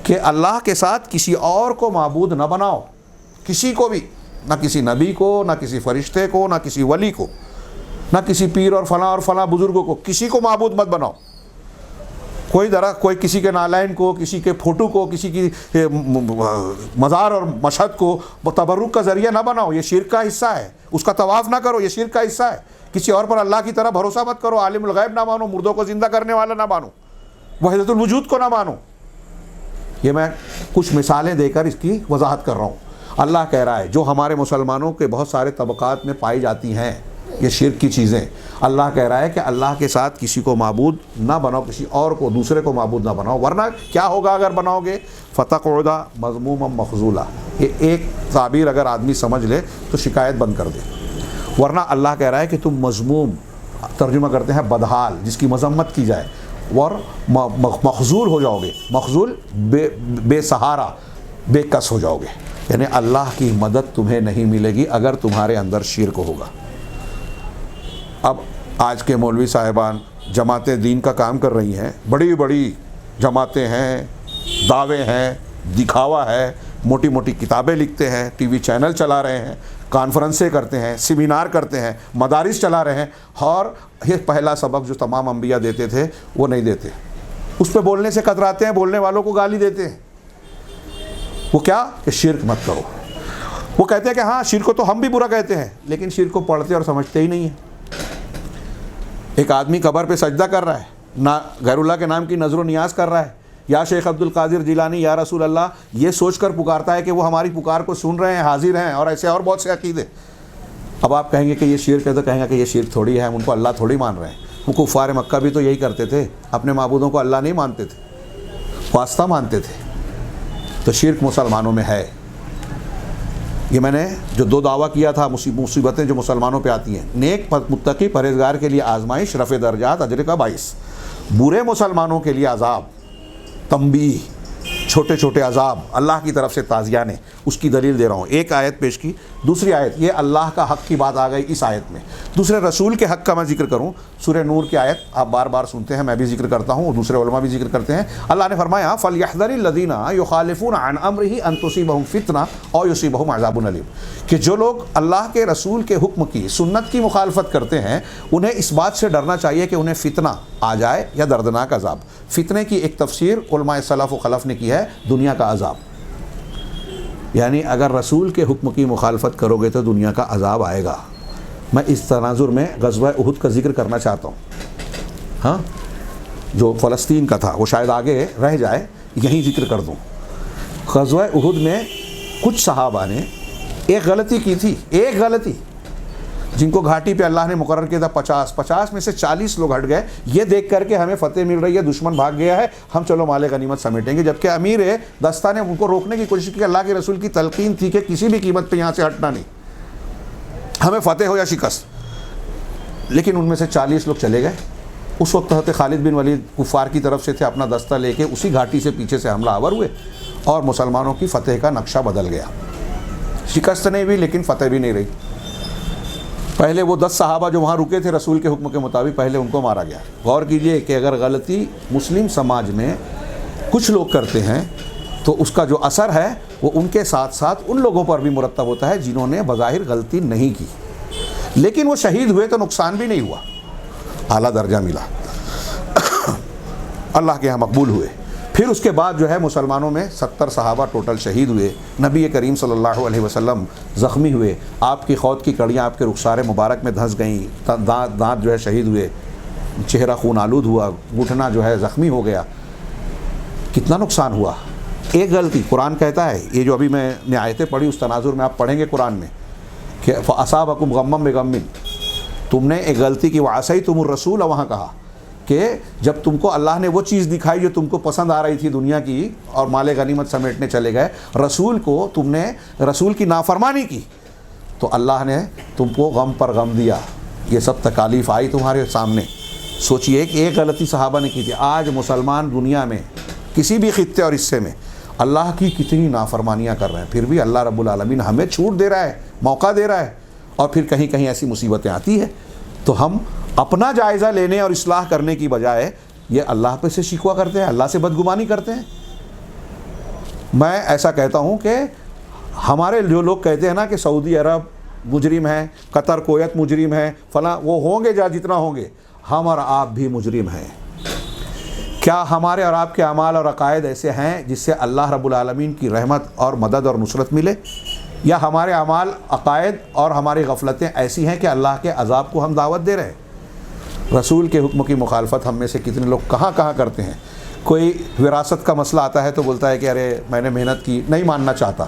کہ اللہ کے ساتھ کسی اور کو معبود نہ بناؤ, کسی کو بھی, نہ کسی نبی کو, نہ کسی فرشتے کو, نہ کسی ولی کو, نہ کسی پیر اور فلاں بزرگوں کو, کسی کو معبود مت بناؤ. کوئی کسی کے نالائن کو, کسی کے فوٹو کو, کسی کی مزار اور مشہد کو تبرک کا ذریعہ نہ بناؤ. یہ شرک کا حصہ ہے. اس کا طواف نہ کرو, یہ شرک کا حصہ ہے. کسی اور پر اللہ کی طرح بھروسہ مت کرو, عالم الغیب نہ مانو, مردوں کو زندہ کرنے والا نہ مانو, وحدت الوجود کو نہ مانو. یہ میں کچھ مثالیں دے کر اس کی وضاحت کر رہا ہوں. اللہ کہہ رہا ہے جو ہمارے مسلمانوں کے بہت سارے طبقات میں پائی جاتی ہیں یہ شرک کی چیزیں, اللہ کہہ رہا ہے کہ اللہ کے ساتھ کسی کو معبود نہ بناؤ, کسی اور کو, دوسرے کو معبود نہ بناؤ, ورنہ کیا ہوگا اگر بناؤ گے؟ فتقعد مذموما مخذولا. یہ ایک تعبیر اگر آدمی سمجھ لے تو شکایت بند کر دے. ورنہ اللہ کہہ رہا ہے کہ تم مذموم, ترجمہ کرتے ہیں بدحال, جس کی مذمت کی جائے, اور مخذول ہو جاؤ گے. مخذول بے سہارا, بے کس ہو جاؤ گے. یعنی اللہ کی مدد تمہیں نہیں ملے گی اگر تمہارے اندر شرک ہوگا. اب آج کے مولوی صاحبان جماعتیں دین کا کام کر رہی ہیں، بڑی بڑی جماعتیں ہیں، دعوے ہیں، دکھاوا ہے، موٹی موٹی کتابیں لکھتے ہیں، ٹی وی چینل چلا رہے ہیں، کانفرنسیں کرتے ہیں، سیمینار کرتے ہیں، مدارس چلا رہے ہیں، اور یہ پہلا سبق جو تمام انبیاء دیتے تھے وہ نہیں دیتے، اس پہ بولنے سے کتراتے ہیں، بولنے والوں کو گالی دیتے ہیں۔ وہ کیا کہ شرک مت کرو۔ وہ کہتے ہیں کہ ہاں شرک کو تو ہم بھی برا کہتے ہیں، لیکن شرک کو پڑھتے اور سمجھتے ہی نہیں ہیں۔ ایک آدمی قبر پہ سجدہ کر رہا ہے، نہ غیر اللہ کے نام کی نظر و نیاز کر رہا ہے، یا شیخ عبد القادر جیلانی، یا رسول اللہ، یہ سوچ کر پکارتا ہے کہ وہ ہماری پکار کو سن رہے ہیں، حاضر ہیں، اور ایسے اور بہت سے عقیدے۔ اب آپ کہیں گے کہ یہ شرک ہے، تو کہیں گے کہ یہ شرک تھوڑی ہے، ہم ان کو اللہ تھوڑی مان رہے ہیں۔ وہ کفار مکہ بھی تو یہی کرتے تھے، اپنے معبودوں کو اللہ نہیں مانتے تھے، واسطہ مانتے تھے۔ تو شرک مسلمانوں میں ہے۔ یہ میں نے جو دو دعویٰ کیا تھا، مصیبتیں جو مسلمانوں پہ آتی ہیں، نیک متقی پرہیزگار کے لیے آزمائش، رفع درجات، اجر کا باعث، برے مسلمانوں کے لیے عذاب، تنبیہ، چھوٹے چھوٹے عذاب، اللہ کی طرف سے تعزیانے۔ اس کی دلیل دے رہا ہوں۔ ایک آیت پیش کی، دوسری آیت، یہ اللہ کا حق کی بات آ گئی اس آیت میں۔ دوسرے رسول کے حق کا میں ذکر کروں، سورہ نور کی آیت آپ بار بار سنتے ہیں، میں بھی ذکر کرتا ہوں اور دوسرے علماء بھی ذکر کرتے ہیں۔ اللہ نے فرمایا فَلْيَحْذَرِ الَّذِينَ يُخَالِفُونَ عَنْ أَمْرِهِ أَن تُصِيبَهُمْ فِتْنَةٌ أَوْ يُصِيبَهُمْ عَذَابٌ أَلِيمٌ، کہ جو لوگ اللہ کے رسول کے حکم کی، سنت کی مخالفت کرتے ہیں، انہیں اس بات سے ڈرنا چاہیے کہ انہیں فتنہ آ جائے یا دردناک عذاب۔ فتنے کی ایک تفسیر علماء سلف و خلف نے کی ہے دنیا کا عذاب، یعنی اگر رسول کے حکم کی مخالفت کرو گے تو دنیا کا عذاب آئے گا۔ میں اس تناظر میں غزوہ احد کا ذکر کرنا چاہتا ہوں، ہاں جو فلسطین کا تھا، وہ شاید آگے رہ جائے، یہیں ذکر کر دوں۔ غزوہ احد میں کچھ صحابہ نے ایک غلطی کی تھی، ایک غلطی، جن کو گھاٹی پہ اللہ نے مقرر کیا تھا 50 میں سے 40 لوگ ہٹ گئے، یہ دیکھ کر کے ہمیں فتح مل رہی ہے، دشمن بھاگ گیا ہے، ہم چلو مال غنیمت سمیٹیں گے، جبکہ امیر دستہ نے ان کو روکنے کی کوشش کی۔ اللہ کے رسول کی تلقین تھی کہ کسی بھی قیمت پہ یہاں سے ہٹنا نہیں، ہمیں فتح ہو یا شکست۔ لیکن ان میں سے 40 لوگ چلے گئے۔ اس وقت حضرت خالد بن ولید کفار کی طرف سے تھے، اپنا دستہ لے کے اسی گھاٹی سے پیچھے سے حملہ آور ہوئے، اور مسلمانوں کی فتح کا نقشہ بدل گیا۔ شکست نہیں ہوئی لیکن فتح بھی نہیں رہی۔ پہلے وہ 10 صحابہ جو وہاں رکے تھے رسول کے حکم کے مطابق، پہلے ان کو مارا گیا۔ غور کیجئے کہ اگر غلطی مسلم سماج میں کچھ لوگ کرتے ہیں تو اس کا جو اثر ہے وہ ان کے ساتھ ساتھ ان لوگوں پر بھی مرتب ہوتا ہے جنہوں نے بظاہر غلطی نہیں کی، لیکن وہ شہید ہوئے تو نقصان بھی نہیں ہوا، اعلیٰ درجہ ملا، اللہ کے یہاں مقبول ہوئے۔ پھر اس کے بعد جو ہے مسلمانوں میں 70 صحابہ ٹوٹل شہید ہوئے، نبی کریم صلی اللہ علیہ وسلم زخمی ہوئے، آپ کی خود کی کڑیاں آپ کے رخسار مبارک میں دھنس گئیں، دانت جو ہے شہید ہوئے، چہرہ خون آلود ہوا، گھٹنا جو ہے زخمی ہو گیا۔ کتنا نقصان ہوا، ایک غلطی۔ قرآن کہتا ہے، یہ جو ابھی میں نے آیتیں پڑھی اس تناظر میں آپ پڑھیں گے قرآن میں، کہ فَأَصَابَكُمْ غَمًّا بِغَمٍّ، تم نے ایک غلطی کی، وَعَصَيْتُمُ الرَّسُولَ، وہاں کہا کہ جب تم کو اللہ نے وہ چیز دکھائی جو تم کو پسند آ رہی تھی دنیا کی، اور مال غنیمت سمیٹنے چلے گئے، رسول کو تم نے رسول کی نافرمانی کی، تو اللہ نے تم کو غم پر غم دیا، یہ سب تکالیف آئی تمہارے سامنے۔ سوچئے کہ ایک غلطی صحابہ نے کی تھی۔ آج مسلمان دنیا میں کسی بھی خطے اور حصے میں اللہ کی کتنی نافرمانیاں کر رہے ہیں، پھر بھی اللہ رب العالمین ہمیں چھوٹ دے رہا ہے، موقع دے رہا ہے، اور پھر کہیں کہیں ایسی مصیبتیں آتی ہیں تو ہم اپنا جائزہ لینے اور اصلاح کرنے کی بجائے یہ اللہ پہ سے شکوہ کرتے ہیں، اللہ سے بدگمانی کرتے ہیں۔ میں ایسا کہتا ہوں کہ ہمارے جو لوگ کہتے ہیں نا کہ سعودی عرب مجرم ہے، قطر کویت مجرم ہے، فلاں، وہ ہوں گے جتنا ہوں گے، ہم اور آپ بھی مجرم ہیں۔ کیا ہمارے اور آپ کے اعمال اور عقائد ایسے ہیں جس سے اللہ رب العالمین کی رحمت اور مدد اور نصرت ملے، یا ہمارے اعمال، عقائد اور ہماری غفلتیں ایسی ہیں کہ اللہ کے عذاب کو ہم دعوت دے رہے ہیں؟ رسول کے حکم کی مخالفت ہم میں سے کتنے لوگ کہاں کہاں کرتے ہیں۔ کوئی وراثت کا مسئلہ آتا ہے تو بولتا ہے کہ ارے میں نے محنت کی، نہیں ماننا چاہتا۔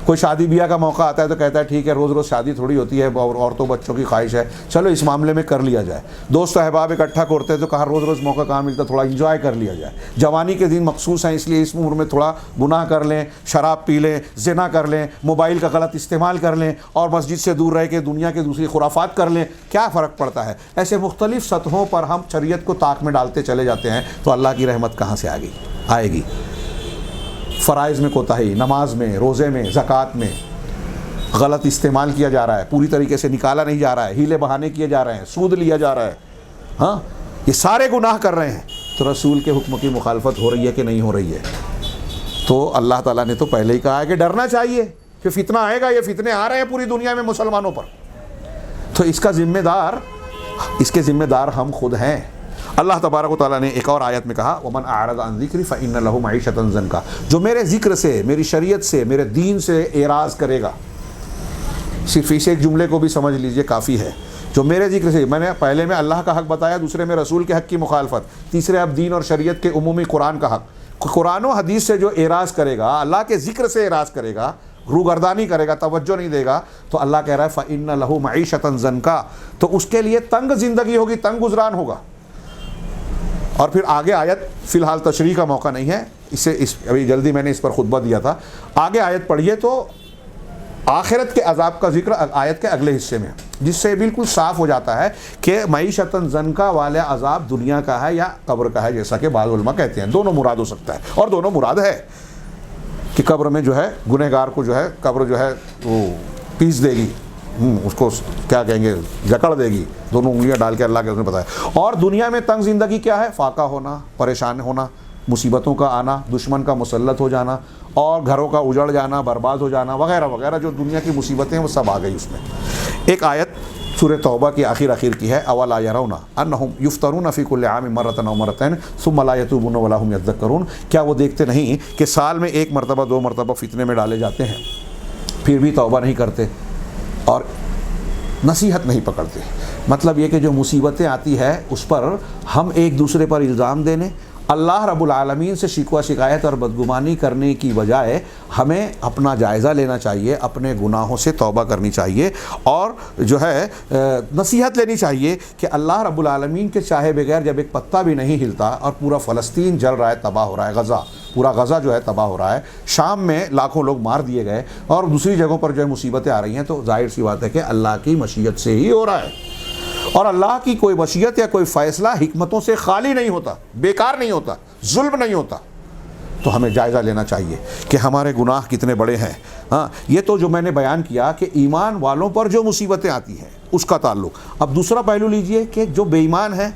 کوئی شادی بیاہ کا موقع آتا ہے تو کہتا ہے ٹھیک ہے، روز روز شادی تھوڑی ہوتی ہے، اور عورتوں بچوں کی خواہش ہے، چلو اس معاملے میں کر لیا جائے۔ دوست احباب اکٹھا کرتے ہیں تو کہا روز روز موقع کہاں ملتا، تھوڑا انجوائے کر لیا جائے۔ جوانی کے دن مخصوص ہیں، اس لیے اس عمر میں تھوڑا گناہ کر لیں، شراب پی لیں، زنا کر لیں، موبائل کا غلط استعمال کر لیں، اور مسجد سے دور رہ کے دنیا کے دوسری خرافات کر لیں، کیا فرق پڑتا ہے؟ ایسے مختلف سطحوں پر ہم شریعت کو طاق میں ڈالتے چلے جاتے ہیں تو اللہ کی رحمت کہاں سے آئے گی؟ فرائض میں کوتاہی، نماز میں، روزے میں، زکوٰۃ میں، غلط استعمال کیا جا رہا ہے، پوری طریقے سے نکالا نہیں جا رہا ہے، ہیلے بہانے کیے جا رہے ہیں، سود لیا جا رہا ہے، ہاں یہ سارے گناہ کر رہے ہیں، تو رسول کے حکم کی مخالفت ہو رہی ہے کہ نہیں ہو رہی ہے؟ تو اللہ تعالیٰ نے تو پہلے ہی کہا ہے کہ ڈرنا چاہیے کہ فتنہ آئے گا، یہ فتنے آ رہے ہیں پوری دنیا میں مسلمانوں پر، تو اس کے ذمہ دار ہم خود ہیں۔ اللہ تبارک و تعالیٰ نے ایک اور آیت میں کہا وَمَنْ أَعْرَضَ عَنْ ذِكْرِي فَإِنَّ لَهُ مَعِيشَةً ضَنْكًا، جو میرے ذکر سے، میری شریعت سے، میرے دین سے اعراض کرے گا، صرف اس ایک جملے کو بھی سمجھ لیجئے کافی ہے، جو میرے ذکر سے، میں نے پہلے میں اللہ کا حق بتایا، دوسرے میں رسول کے حق کی مخالفت، تیسرے اب دین اور شریعت کے عمومی قرآن کا حق، قرآن و حدیث سے جو اعراض کرے گا، اللہ کے ذکر سے اعراض کرے گا، روگردانی کرے گا، توجہ نہیں دے گا، تو اللہ کہہ رہا ہے فَإِنَّ لَهُ مَعِيشَةً ضَنْكًا، تو اس کے لیے تنگ زندگی ہوگی، تنگ گزران ہوگا۔ اور پھر آگے آیت، فی الحال تشریح کا موقع نہیں ہے، ابھی جلدی میں نے اس پر خطبہ دیا تھا، آگے آیت پڑھیے تو آخرت کے عذاب کا ذکر آیت کے اگلے حصے میں، جس سے بالکل صاف ہو جاتا ہے کہ معیشتاً ضنکا والا عذاب دنیا کا ہے یا قبر کا ہے، جیسا کہ بعض علماء کہتے ہیں، دونوں مراد ہو سکتا ہے، اور دونوں مراد ہے کہ قبر میں جو ہے گنہگار کو جو ہے قبر جو ہے وہ پیس دے گی، اس کو کیا کہیں گے، جکڑ دے گی، دونوں انگلیاں ڈال کے اللہ کے اس نے بتایا، اور دنیا میں تنگ زندگی کیا ہے، فاقہ ہونا، پریشان ہونا، مصیبتوں کا آنا، دشمن کا مسلط ہو جانا، اور گھروں کا اجڑ جانا، برباد ہو جانا وغیرہ وغیرہ، جو دنیا کی مصیبتیں ہیں وہ سب آ گئی اس میں۔ ایک آیت سورہ توبہ کی آخر کی ہے، اولا یرون انہم یفترون فی کل عام مرۃ او مرتین ثم لا یتوبون ولا هم یذکرون، کیا وہ دیکھتے نہیں کہ سال میں ایک مرتبہ دو مرتبہ فتنے میں ڈالے جاتے ہیں، پھر بھی توبہ نہیں کرتے اور نصیحت نہیں پکڑتے؟ مطلب یہ کہ جو مصیبتیں آتی ہے اس پر ہم ایک دوسرے پر الزام دینے، اللہ رب العالمین سے شکوہ شکایت اور بدگمانی کرنے کی بجائے ہمیں اپنا جائزہ لینا چاہیے، اپنے گناہوں سے توبہ کرنی چاہیے، اور جو ہے نصیحت لینی چاہیے کہ اللہ رب العالمین کے چاہے بغیر جب ایک پتا بھی نہیں ہلتا اور پورا فلسطین جل رہا ہے، تباہ ہو رہا ہے، غزہ، پورا غزہ جو ہے تباہ ہو رہا ہے، شام میں لاکھوں لوگ مار دیے گئے، اور دوسری جگہوں پر جو ہے مصیبتیں آ رہی ہیں، تو ظاہر سی بات ہے کہ اللہ کی مشیت سے ہی ہو رہا ہے، اور اللہ کی کوئی مشیت یا کوئی فیصلہ حکمتوں سے خالی نہیں ہوتا، بیکار نہیں ہوتا، ظلم نہیں ہوتا۔ تو ہمیں جائزہ لینا چاہیے کہ ہمارے گناہ کتنے بڑے ہیں۔ ہاں، یہ تو جو میں نے بیان کیا کہ ایمان والوں پر جو مصیبتیں آتی ہیں اس کا تعلق۔ اب دوسرا پہلو لیجئے کہ جو بے ایمان ہیں،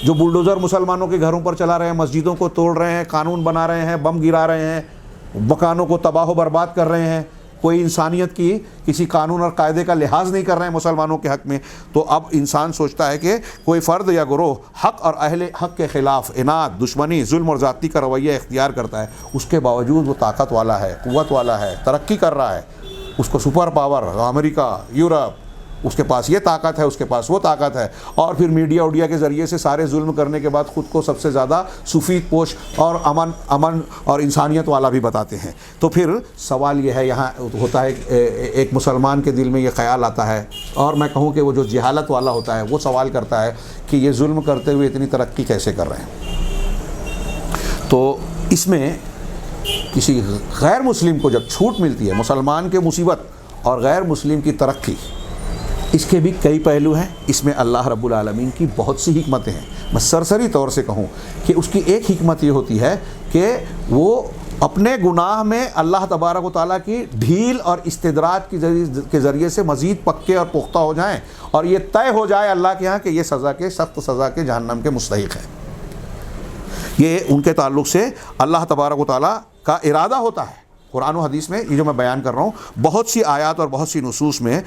جو بلڈوزر مسلمانوں کے گھروں پر چلا رہے ہیں، مسجدوں کو توڑ رہے ہیں، قانون بنا رہے ہیں، بم گرا رہے ہیں، مکانوں کو تباہ و برباد کر رہے ہیں، کوئی انسانیت کی کسی قانون اور قاعدے کا لحاظ نہیں کر رہے ہیں مسلمانوں کے حق میں، تو اب انسان سوچتا ہے کہ کوئی فرد یا گروہ حق اور اہل حق کے خلاف اناد، دشمنی، ظلم اور زیادتی کا رویہ اختیار کرتا ہے، اس کے باوجود وہ طاقت والا ہے، قوت والا ہے، ترقی کر رہا ہے، اس کو سپر پاور امریکہ، یورپ، اس کے پاس یہ طاقت ہے، اس کے پاس وہ طاقت ہے، اور پھر میڈیا وڈیا کے ذریعے سے سارے ظلم کرنے کے بعد خود کو سب سے زیادہ سفید پوش اور امن اور انسانیت والا بھی بتاتے ہیں۔ تو پھر سوال یہ ہے، یہاں ہوتا ہے ایک مسلمان کے دل میں یہ خیال آتا ہے، اور میں کہوں کہ وہ جو جہالت والا ہوتا ہے وہ سوال کرتا ہے کہ یہ ظلم کرتے ہوئے اتنی ترقی کیسے کر رہے ہیں؟ تو اس میں کسی غیر مسلم کو جب چھوٹ ملتی ہے، مسلمان کے مصیبت اور غیر مسلم کی ترقی، اس کے بھی کئی پہلو ہیں، اس میں اللہ رب العالمین کی بہت سی حکمتیں ہیں۔ میں سرسری طور سے کہوں کہ اس کی ایک حکمت یہ ہوتی ہے کہ وہ اپنے گناہ میں اللہ تبارک و تعالیٰ کی ڈھیل اور استدراج کے ذریعے سے مزید پکے اور پختہ ہو جائیں، اور یہ طے ہو جائے اللہ کے ہاں کہ یہ سزا کے، سخت سزا کے، جہنم کے مستحق ہیں۔ یہ ان کے تعلق سے اللہ تبارک و تعالیٰ کا ارادہ ہوتا ہے۔ قرآن و حدیث میں یہ جو میں بیان کر رہا ہوں، بہت سی آیات اور بہت سی نصوص میں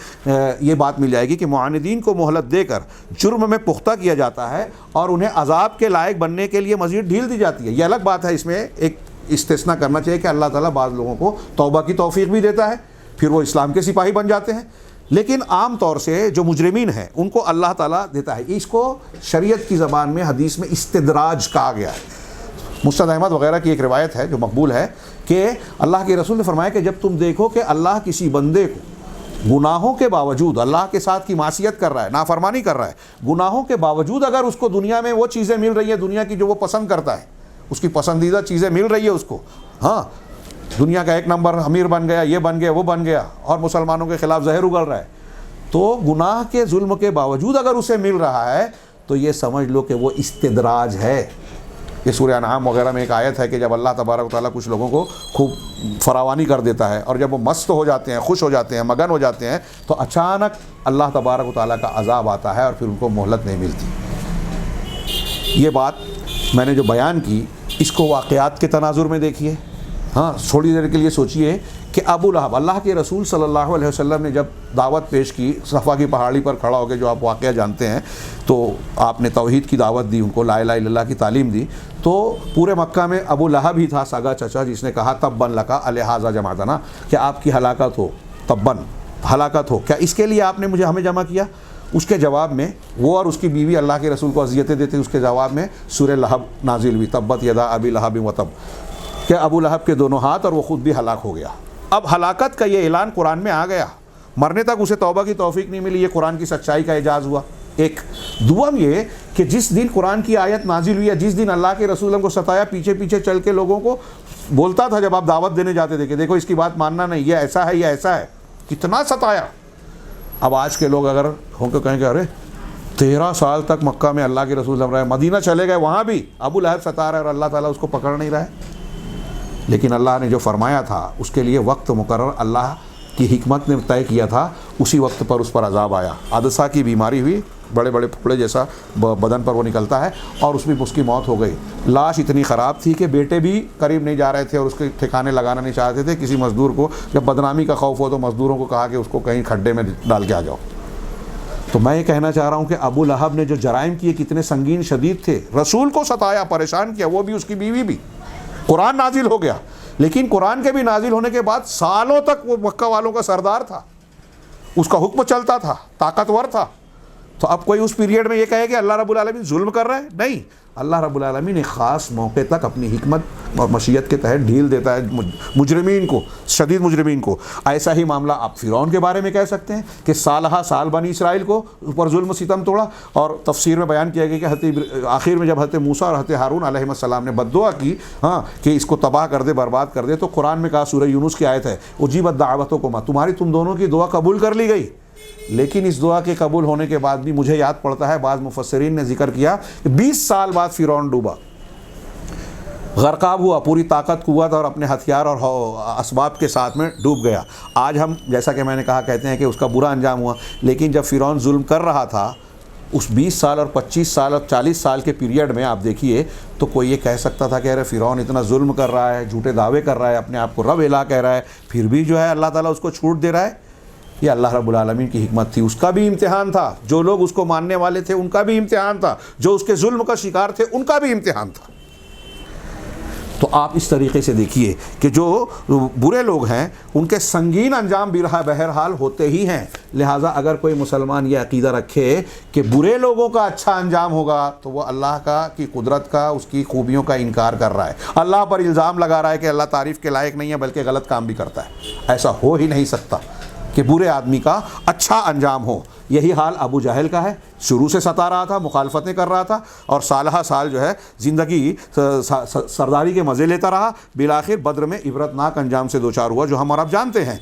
یہ بات مل جائے گی کہ معاندین کو مہلت دے کر جرم میں پختہ کیا جاتا ہے، اور انہیں عذاب کے لائق بننے کے لیے مزید ڈھیل دی جاتی ہے۔ یہ الگ بات ہے، اس میں ایک استثناء کرنا چاہیے کہ اللہ تعالیٰ بعض لوگوں کو توبہ کی توفیق بھی دیتا ہے، پھر وہ اسلام کے سپاہی بن جاتے ہیں، لیکن عام طور سے جو مجرمین ہیں ان کو اللہ تعالیٰ دیتا ہے۔ اس کو شریعت کی زبان میں، حدیث میں استدراج کہا گیا ہے۔ مسند احمد وغیرہ کی ایک روایت ہے جو مقبول ہے کہ اللہ کے رسول نے فرمایا کہ جب تم دیکھو کہ اللہ کسی بندے کو گناہوں کے باوجود، اللہ کے ساتھ کی معصیت کر رہا ہے، نافرمانی کر رہا ہے، گناہوں کے باوجود اگر اس کو دنیا میں وہ چیزیں مل رہی ہیں دنیا کی جو وہ پسند کرتا ہے، اس کی پسندیدہ چیزیں مل رہی ہے اس کو، ہاں، دنیا کا ایک نمبر امیر بن گیا، یہ بن گیا، وہ بن گیا، اور مسلمانوں کے خلاف زہر اگل رہا ہے، تو گناہ کے ظلم کے باوجود اگر اسے مل رہا ہے تو یہ سمجھ لو کہ وہ استدراج ہے، یہ سورہ انعام وغیرہ میں ایک آیت ہے کہ جب اللہ تبارک و تعالیٰ کچھ لوگوں کو خوب فراوانی کر دیتا ہے اور جب وہ مست ہو جاتے ہیں، خوش ہو جاتے ہیں، مگن ہو جاتے ہیں، تو اچانک اللہ تبارک و تعالیٰ کا عذاب آتا ہے اور پھر ان کو مہلت نہیں ملتی۔ یہ بات میں نے جو بیان کی، اس کو واقعات کے تناظر میں دیکھیے۔ ہاں، تھوڑی دیر کے لیے سوچئے کہ ابو لہب، اللہ کے رسول صلی اللہ علیہ وسلم نے جب دعوت پیش کی، صفا کی پہاڑی پر کھڑا ہو کے، جو آپ واقعہ جانتے ہیں، تو آپ نے توحید کی دعوت دی، ان کو لا الہ الا اللہ کی تعلیم دی، تو پورے مکہ میں ابو لہب ہی تھا سگا چچا جس نے کہا تبا لکا الہذا جمعتنا، کہ آپ کی ہلاکت ہو، تباً ہلاکت ہو، کیا اس کے لیے آپ نے ہمیں جمع کیا؟ اس کے جواب میں وہ اور اس کی بیوی اللہ کے رسول کو اذیتیں دیتے، اس کے جواب میں سورہ لہب نازل ہوئی، تبت یدا ابی لہب و تب، کہ ابو لہب کے دونوں ہاتھ اور وہ خود بھی ہلاک ہو گیا۔ اب ہلاکت کا یہ اعلان قرآن میں آ گیا، مرنے تک اسے توبہ کی توفیق نہیں ملی، یہ قرآن کی سچائی کا اعجاز ہوا۔ ایک دوم یہ کہ جس دن قرآن کی آیت نازل ہوئی ہے، جس دن اللہ کے رسول کو ستایا، پیچھے پیچھے چل کے لوگوں کو بولتا تھا جب آپ دعوت دینے جاتے تھے کہ دیکھو اس کی بات ماننا نہیں، یہ ایسا ہے، یہ ایسا ہے، کتنا ستایا۔ اب آج کے لوگ اگر ہوں کہ کہیں کہ ارے 13 سال تک مکہ میں اللہ کے رسول رہے، مدینہ چلے گئے، وہاں بھی ابو لہب ستا رہا ہے اور اللہ تعالیٰ اس کو پکڑ نہیں رہا ہے۔ لیکن اللہ نے جو فرمایا تھا اس کے لیے وقت مقرر اللہ کی حکمت نے طے کیا تھا، اسی وقت پر اس پر عذاب آیا۔ عدسہ کی بیماری ہوئی، بڑے بڑے پھوڑے جیسا بدن پر وہ نکلتا ہے، اور اس کی موت ہو گئی۔ لاش اتنی خراب تھی کہ بیٹے بھی قریب نہیں جا رہے تھے اور اس کے ٹھکانے لگانا نہیں چاہتے تھے۔ کسی مزدور کو جب بدنامی کا خوف ہو تو مزدوروں کو کہا کہ اس کو کہیں کھڈے میں ڈال کے آ جاؤ۔ تو میں یہ کہنا چاہ رہا ہوں کہ ابو لہب نے جو جرائم کیے کتنے سنگین شدید تھے، رسول کو ستایا، پریشان کیا، وہ بھی اس کی بیوی بھی۔ قرآن نازل ہو گیا، لیکن قرآن کے بھی نازل ہونے کے بعد سالوں تک وہ مکہ والوں کا سردار تھا، اس کا حکم چلتا تھا، طاقتور تھا۔ تو اب کوئی اس پیریڈ میں یہ کہے کہ اللہ رب العالمین ظلم کر رہا ہے؟ نہیں، اللہ رب العالمین ایک خاص موقع تک اپنی حکمت اور مشیت کے تحت ڈھیل دیتا ہے مجرمین کو، شدید مجرمین کو۔ ایسا ہی معاملہ آپ فرعون کے بارے میں کہہ سکتے ہیں کہ سالہ سال بنی اسرائیل کو اوپر ظلم و ستم توڑا، اور تفسیر میں بیان کیا گیا کہ آخر میں جب حضرت موسیٰ اور حضرت ہارون علیہ السلام نے بد دعا کی کہ اس کو تباہ کر دے، برباد کر دے، تو قرآن میں کہا، سورہ یونس کی آیت ہے، اجیبت دعوتکما، تم دونوں کی دعا قبول کر لی گئی۔ لیکن اس دعا کے قبول ہونے کے بعد بھی مجھے یاد پڑتا ہے، بعض مفسرین نے ذکر کیا کہ 20 سال بعد فرعون ڈوبا، غرقاب ہوا، پوری طاقت، قوت اور اپنے ہتھیار اور اسباب کے ساتھ میں ڈوب گیا۔ آج ہم جیسا کہ میں نے کہا کہتے ہیں کہ اس کا برا انجام ہوا، لیکن جب فرعون ظلم کر رہا تھا اس 20 سال اور 25 سال اور 40 سال کے پیریڈ میں آپ دیکھیے، تو کوئی یہ کہہ سکتا تھا کہ ارے فرعون اتنا ظلم کر رہا ہے، جھوٹے دعوے کر رہا ہے، اپنے آپ کو رب الہ کہہ رہا ہے، پھر بھی جو ہے اللہ تعالیٰ اس کو چھوٹ دے رہا ہے؟ یہ اللہ رب العالمین کی حکمت تھی، اس کا بھی امتحان تھا، جو لوگ اس کو ماننے والے تھے ان کا بھی امتحان تھا، جو اس کے ظلم کا شکار تھے ان کا بھی امتحان تھا۔ تو آپ اس طریقے سے دیکھیے کہ جو برے لوگ ہیں ان کے سنگین انجام بہرحال ہوتے ہی ہیں۔ لہٰذا اگر کوئی مسلمان یہ عقیدہ رکھے کہ برے لوگوں کا اچھا انجام ہوگا تو وہ اللہ کی قدرت کا، اس کی خوبیوں کا انکار کر رہا ہے، اللہ پر الزام لگا رہا ہے کہ اللہ تعریف کے لائق نہیں ہے بلکہ غلط کام بھی کرتا ہے۔ ایسا ہو ہی نہیں سکتا کہ برے آدمی کا اچھا انجام ہو۔ یہی حال ابو جہل کا ہے، شروع سے ستا رہا تھا، مخالفتیں کر رہا تھا، اور سالہ سال جو ہے زندگی سرداری کے مزے لیتا رہا، بالآخر بدر میں عبرتناک انجام سے دوچار ہوا جو ہم اور آپ جانتے ہیں۔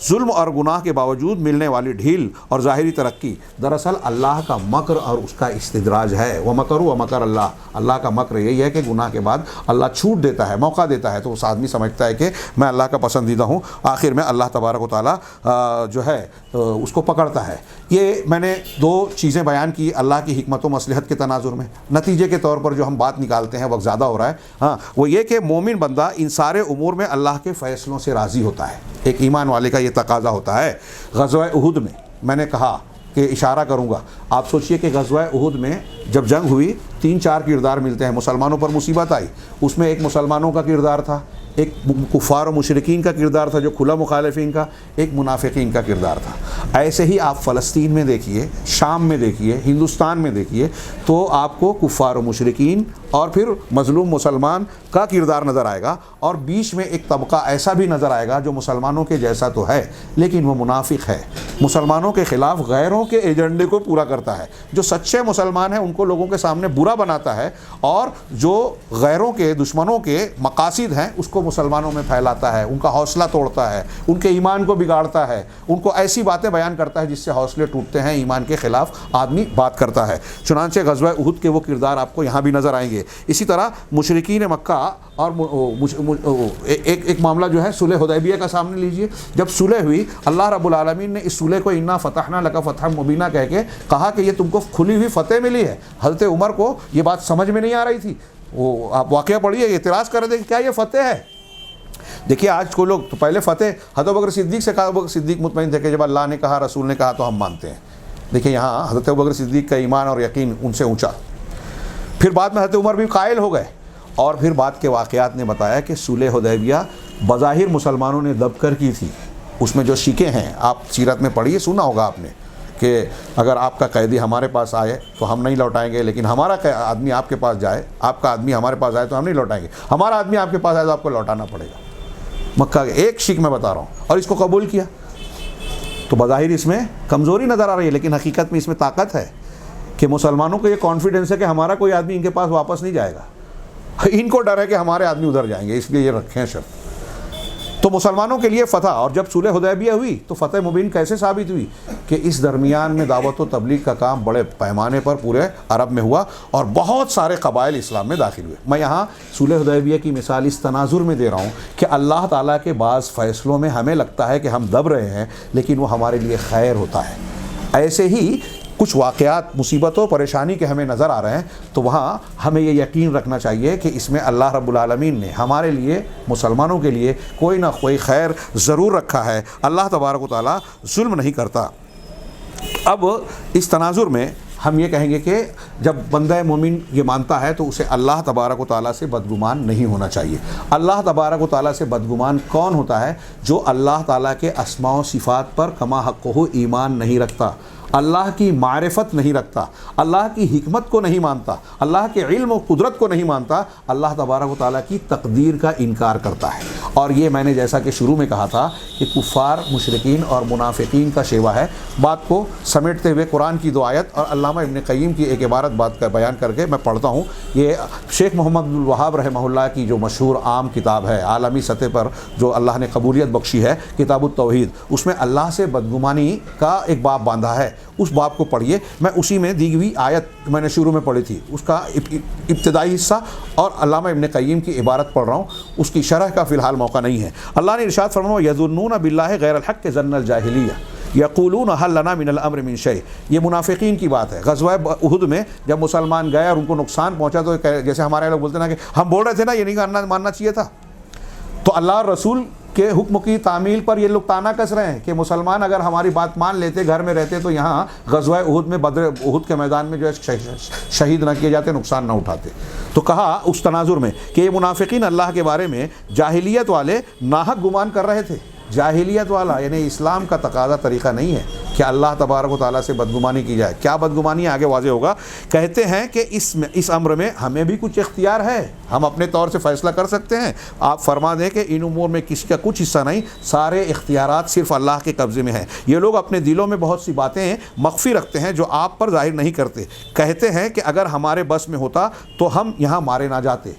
ظلم اور گناہ کے باوجود ملنے والی ڈھیل اور ظاہری ترقی دراصل اللہ کا مکر اور اس کا استدراج ہے۔ وَمَكَرُوا وَمَكَرَ اللَّهُ، اللہ کا مکر یہی ہے کہ گناہ کے بعد اللہ چھوٹ دیتا ہے، موقع دیتا ہے، تو اس آدمی سمجھتا ہے کہ میں اللہ کا پسندیدہ ہوں، آخر میں اللہ تبارک و تعالیٰ جو ہے اس کو پکڑتا ہے۔ یہ میں نے 2 چیزیں بیان کی اللہ کی حکمت و مصلحت کے تناظر میں۔ نتیجے کے طور پر جو ہم بات نکالتے ہیں، وقت زیادہ ہو رہا ہے، وہ یہ کہ مومن بندہ ان سارے امور میں اللہ کے فیصلوں سے راضی ہوتا ہے، ایک ایمان والے کا یہ تقاضا ہوتا ہے۔ غزوہ احد میں نے کہا کہ اشارہ کروں گا، آپ سوچئے کہ غزوہ احد میں جب جنگ ہوئی 3-4 کردار ملتے ہیں، مسلمانوں پر مصیبت آئی، اس میں ایک مسلمانوں کا کردار تھا، ایک کفار و مشرکین کا کردار تھا جو کھلا مخالفین کا، ایک منافقین کا کردار تھا۔ ایسے ہی آپ فلسطین میں دیکھیے، شام میں دیکھیے، ہندوستان میں دیکھیے، تو آپ کو کفار و مشرکین اور پھر مظلوم مسلمان کا کردار نظر آئے گا، اور بیچ میں ایک طبقہ ایسا بھی نظر آئے گا جو مسلمانوں کے جیسا تو ہے لیکن وہ منافق ہے، مسلمانوں کے خلاف غیروں کے ایجنڈے کو پورا کرتا ہے. جو سچے مسلمان ہیں ان کو لوگوں کے سامنے برا بناتا ہے, اور جو غیروں کے دشمنوں کے مقاصد ہیں اس کو مسلمانوں میں پھیلاتا ہے, ان کا حوصلہ توڑتا ہے, ان کے ایمان کو بگاڑتا ہے, ان کو ایسی باتیں بیان کرتا ہے جس سے حوصلے ٹوٹتے ہیں, ایمان کے خلاف آدمی بات کرتا ہے. چنانچہ غزوہ احد کے وہ کردار آپ کو یہاں بھی نظر آئیں گے. اسی طرح مشرکین مکہ اور ایک معاملہ جو ہے صلح حدیبیہ کا سامنے لیجئے. جب صلح ہوئی, اللہ رب العالمین نے اس صلح کو انا فتحنا لک فتحا مبینا کہہ کے کہا کہ یہ تم کو کھلی ہوئی فتح ملی ہے. حضرت عمر کو یہ بات سمجھ میں نہیں آ رہی تھی, وہ آپ واقعہ پڑھیے, اعتراض کر رہے تھے کہ کیا یہ فتح ہے. دیکھیے آج کو لوگ تو پہلے فتح حضرت ابوبکر صدیق سے کہا, ابوبکر صدیق مطمئن تھے کہ جب اللہ نے کہا رسول نے کہا تو ہم مانتے ہیں. دیکھیے یہاں حضرت ابوبکر صدیق کا ایمان اور یقین ان سے اونچا. پھر بعد میں حضرت عمر بھی قائل ہو گئے, اور پھر بعد کے واقعات نے بتایا کہ صلح حدیبیہ بظاہر مسلمانوں نے دب کر کی تھی. اس میں جو شکیں ہیں آپ سیرت میں پڑھیے, سنا ہوگا آپ نے کہ اگر آپ کا قیدی ہمارے پاس آئے تو ہم نہیں لوٹائیں گے, لیکن ہمارا آدمی آپ کے پاس جائے, آپ کا آدمی ہمارے پاس آئے تو ہم نہیں لوٹائیں گے, ہمارا آدمی آپ کے پاس آئے تو آپ کو لوٹانا پڑے گا. مکہ کے ایک شک میں بتا رہا ہوں, اور اس کو قبول کیا. تو بظاہر اس میں کمزوری نظر آ رہی ہے, لیکن حقیقت میں اس میں طاقت ہے کہ مسلمانوں کو یہ کانفیڈنس ہے کہ ہمارا کوئی آدمی ان کے پاس واپس نہیں جائے گا. ان کو ڈر ہے کہ ہمارے آدمی ادھر جائیں گے, اس لیے یہ رکھیں شرط. تو مسلمانوں کے لیے فتح, اور جب صلح حدیبیہ ہوئی تو فتح مبین کیسے ثابت ہوئی کہ اس درمیان میں دعوت و تبلیغ کا کام بڑے پیمانے پر پورے عرب میں ہوا, اور بہت سارے قبائل اسلام میں داخل ہوئے. میں یہاں صلح حدیبیہ کی مثال اس تناظر میں دے رہا ہوں کہ اللہ تعالیٰ کے بعض فیصلوں میں ہمیں لگتا ہے کہ ہم دب رہے ہیں, لیکن وہ ہمارے لیے خیر ہوتا ہے. ایسے ہی کچھ واقعات مصیبتوں پریشانی کے ہمیں نظر آ رہے ہیں, تو وہاں ہمیں یہ یقین رکھنا چاہیے کہ اس میں اللہ رب العالمین نے ہمارے لیے, مسلمانوں کے لیے کوئی نہ کوئی خیر ضرور رکھا ہے. اللہ تبارک و تعالیٰ ظلم نہیں کرتا. اب اس تناظر میں ہم یہ کہیں گے کہ جب بندہ مومن یہ مانتا ہے تو اسے اللہ تبارک و تعالیٰ سے بدگمان نہیں ہونا چاہیے. اللہ تبارک و تعالیٰ سے بدگمان کون ہوتا ہے؟ جو اللہ تعالیٰ کے اسماء و صفات پر کما حقہ ایمان نہیں رکھتا, اللہ کی معرفت نہیں رکھتا, اللہ کی حکمت کو نہیں مانتا, اللہ کے علم و قدرت کو نہیں مانتا, اللہ تبارک و تعالیٰ کی تقدیر کا انکار کرتا ہے. اور یہ میں نے جیسا کہ شروع میں کہا تھا کہ کفار, مشرکین اور منافقین کا شیوا ہے. بات کو سمیٹتے ہوئے قرآن کی 2 آیت اور علامہ ابن قیم کی ایک عبارت بات کا بیان کر کے میں پڑھتا ہوں. یہ شیخ محمد عبد الوہاب رحمہ اللہ کی جو مشہور عام کتاب ہے, عالمی سطح پر جو اللہ نے قبولیت بخشی ہے, کتاب التوحید, اس میں اللہ سے بدگمانی کا ایک باب باندھا ہے. اس باب کو پڑھیے. میں اسی میں دی ہوئی آیت میں نے شروع میں پڑھی تھی, اس کا ابتدائی حصہ اور علامہ ابن قیم کی عبارت پڑھ رہا ہوں. اس کی شرح کا فی الحال موقع نہیں ہے. اللہ نے ارشاد فرمایا یظنون باللہ غیر الحق ظن الجاہلیہ یقولون هل لنا من الامر من شیء. یہ منافقین کی بات ہے. غزوہ احد میں جب مسلمان گئے اور ان کو نقصان پہنچا تو جیسے ہمارے لوگ بولتے نا کہ ہم بول رہے تھے نا یہ نہیں ماننا چاہیے تھا, تو اللہ اور رسول کے حکم کی تعمیل پر یہ لوگ تانا کس رہے ہیں کہ مسلمان اگر ہماری بات مان لیتے, گھر میں رہتے, تو یہاں غزوہ احد میں بدر احد کے میدان میں جو ہے شہید نہ کیے جاتے, نقصان نہ اٹھاتے. تو کہا اس تناظر میں کہ یہ منافقین اللہ کے بارے میں جاہلیت والے ناحق گمان کر رہے تھے. جاہلیت والا یعنی اسلام کا تقاضا طریقہ نہیں ہے کہ اللہ تبارک و تعالیٰ سے بدگمانی کی جائے. کیا بدگمانی آگے واضح ہوگا. کہتے ہیں کہ اس امر میں ہمیں بھی کچھ اختیار ہے, ہم اپنے طور سے فیصلہ کر سکتے ہیں. آپ فرما دیں کہ ان امور میں کسی کا کچھ حصہ نہیں, سارے اختیارات صرف اللہ کے قبضے میں ہیں. یہ لوگ اپنے دلوں میں بہت سی باتیں مخفی رکھتے ہیں جو آپ پر ظاہر نہیں کرتے. کہتے ہیں کہ اگر ہمارے بس میں ہوتا تو ہم یہاں مارے نہ جاتے.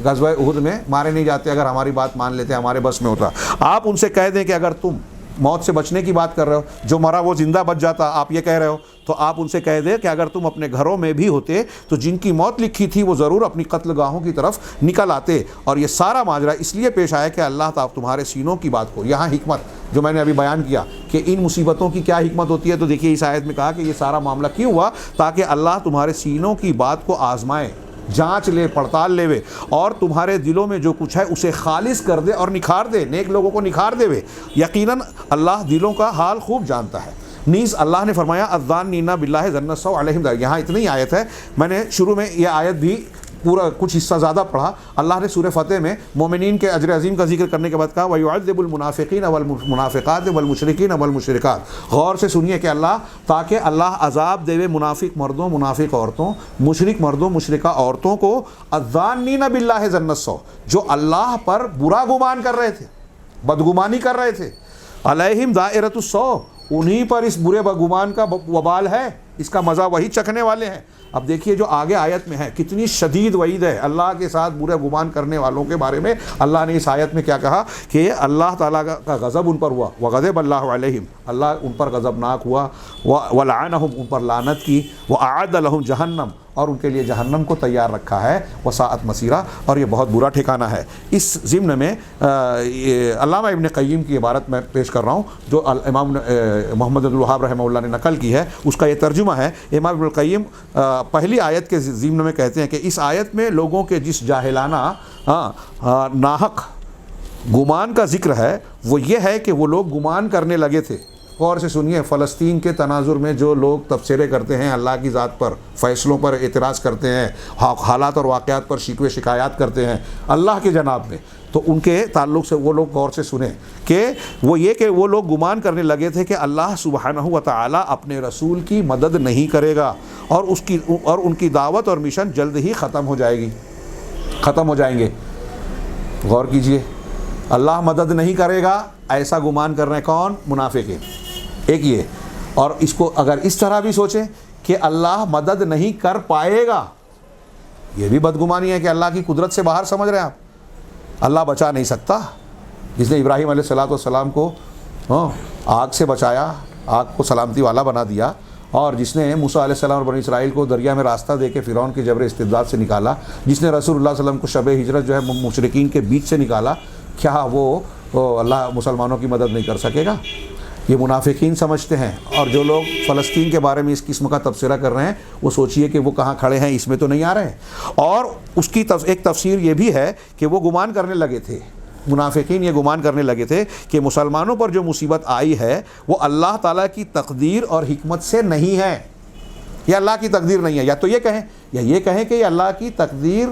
غزوہ احد میں مارے نہیں جاتے اگر ہماری بات مان لیتے, ہمارے بس میں ہوتا. آپ ان سے کہہ دیں کہ اگر تم موت سے بچنے کی بات کر رہے ہو, جو مرا وہ زندہ بچ جاتا, آپ یہ کہہ رہے ہو, تو آپ ان سے کہہ دیں کہ اگر تم اپنے گھروں میں بھی ہوتے تو جن کی موت لکھی تھی وہ ضرور اپنی قتل گاہوں کی طرف نکل آتے. اور یہ سارا ماجرا اس لیے پیش آیا کہ اللہ تعالیٰ تمہارے سینوں کی بات کو, یہاں حکمت جو میں نے ابھی بیان کیا کہ ان مصیبتوں کی کیا حکمت ہوتی ہے, تو دیکھیے اس آیت میں کہا کہ یہ سارا معاملہ کیوں ہوا, تاکہ اللہ تمہارے سینوں کی بات کو آزمائے, جانچ لے, پڑتال لے وے, اور تمہارے دلوں میں جو کچھ ہے اسے خالص کر دے اور نکھار دے, نیک لوگوں کو نکھار دے وے. یقیناً اللہ دلوں کا حال خوب جانتا ہے. نیز اللہ نے فرمایا الظانین باللہ ظن السوء علیہم. یہاں اتنی آیت ہے, میں نے شروع میں یہ آیت بھی پورا کچھ حصہ زیادہ پڑھا. اللہ نے سورہ فتح میں مومنین کے اجر عظیم کا ذکر کرنے کے بعد کہا وَيُعَذِّبُ الْمُنَافِقِينَ وَالْمُنَافِقَاتِ وَالْمُشْرِكِينَ وَالْمُشْرِكَاتِ. غور سے سنیے کہ تاکہ اللہ عذاب دے منافق مردوں, منافق عورتوں, مشرک مردوں, مشرکہ عورتوں کو, الظانین باللہ ظن السوء, جو اللہ پر برا گمان کر رہے تھے, بدگمانی کر رہے تھے, علیہم دائرۃ السوء, انہی پر اس برے گمان کا وبال ہے، اس کا مزہ وہی چکھنے والے ہیں۔ اب دیکھیے جو آگے آیت میں ہے کتنی شدید وعید ہے اللہ کے ساتھ برے گمان کرنے والوں کے بارے میں۔ اللہ نے اس آیت میں کیا کہا کہ اللہ تعالیٰ کا غضب ان پر ہوا، وغضب اللہ علیہم، اللہ ان پر غضبناک ہوا، ولعنہم، ان پر لعنت کی، وأعد لہم جہنم، اور ان کے لیے جہنم کو تیار رکھا ہے، وساءت مصیرا، اور یہ بہت برا ٹھکانہ ہے۔ اس ضمن میں علامہ ابن قیم کی عبارت میں پیش کر رہا ہوں جو امام محمد بن الوہاب رحمہ اللہ نے نقل کی ہے، اس کا یہ ترجمہ ہے۔ امام ابن القیم پہلی آیت کے ضمن میں کہتے ہیں کہ اس آیت میں لوگوں کے جس جاہلانہ ناحق گمان کا ذکر ہے وہ یہ ہے کہ وہ لوگ گمان کرنے لگے تھے۔ غور سے سنیے، فلسطین کے تناظر میں جو لوگ تبصرے کرتے ہیں اللہ کی ذات پر، فیصلوں پر اعتراض کرتے ہیں، حالات اور واقعات پر شکوے شکایات کرتے ہیں اللہ کے جناب میں، تو ان کے تعلق سے وہ لوگ غور سے سنیں کہ وہ لوگ گمان کرنے لگے تھے کہ اللہ سبحانہ و تعالیٰ اپنے رسول کی مدد نہیں کرے گا، اور ان کی دعوت اور مشن جلد ہی ختم ہو جائیں گے۔ غور کیجئے، اللہ مدد نہیں کرے گا ایسا گمان کر رہے ہیں کون؟ منافقین۔ ایک یہ، اور اس کو اگر اس طرح بھی سوچیں کہ اللہ مدد نہیں کر پائے گا، یہ بھی بدگمانی ہے کہ اللہ کی قدرت سے باہر سمجھ رہے ہیں آپ۔ اللہ بچا نہیں سکتا، جس نے ابراہیم علیہ السلام کو آگ سے بچایا، آگ کو سلامتی والا بنا دیا، اور جس نے موسیٰ علیہ السلام اور بنی اسرائیل کو دریا میں راستہ دے کے فرعون کے جبر استبداد سے نکالا، جس نے رسول اللہ صلی اللہ علیہ وسلم کو شب ہجرت جو ہے مشرکین کے بیچ سے نکالا، کیا وہ اللہ مسلمانوں کی مدد نہیں کر سکے گا؟ یہ منافقین سمجھتے ہیں۔ اور جو لوگ فلسطین کے بارے میں اس قسم کا تبصرہ کر رہے ہیں وہ سوچئے کہ وہ کہاں کھڑے ہیں، اس میں تو نہیں آ رہے ہیں۔ اور اس کی ایک تفسیر یہ بھی ہے کہ وہ گمان کرنے لگے تھے، منافقین یہ گمان کرنے لگے تھے کہ مسلمانوں پر جو مصیبت آئی ہے وہ اللہ تعالیٰ کی تقدیر اور حکمت سے نہیں ہے، یہ اللہ کی تقدیر نہیں ہے، یا تو یہ کہیں یا یہ کہیں کہ یہ اللہ کی تقدیر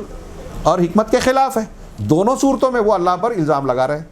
اور حکمت کے خلاف ہے۔ دونوں صورتوں میں وہ اللہ پر الزام لگا رہے ہیں،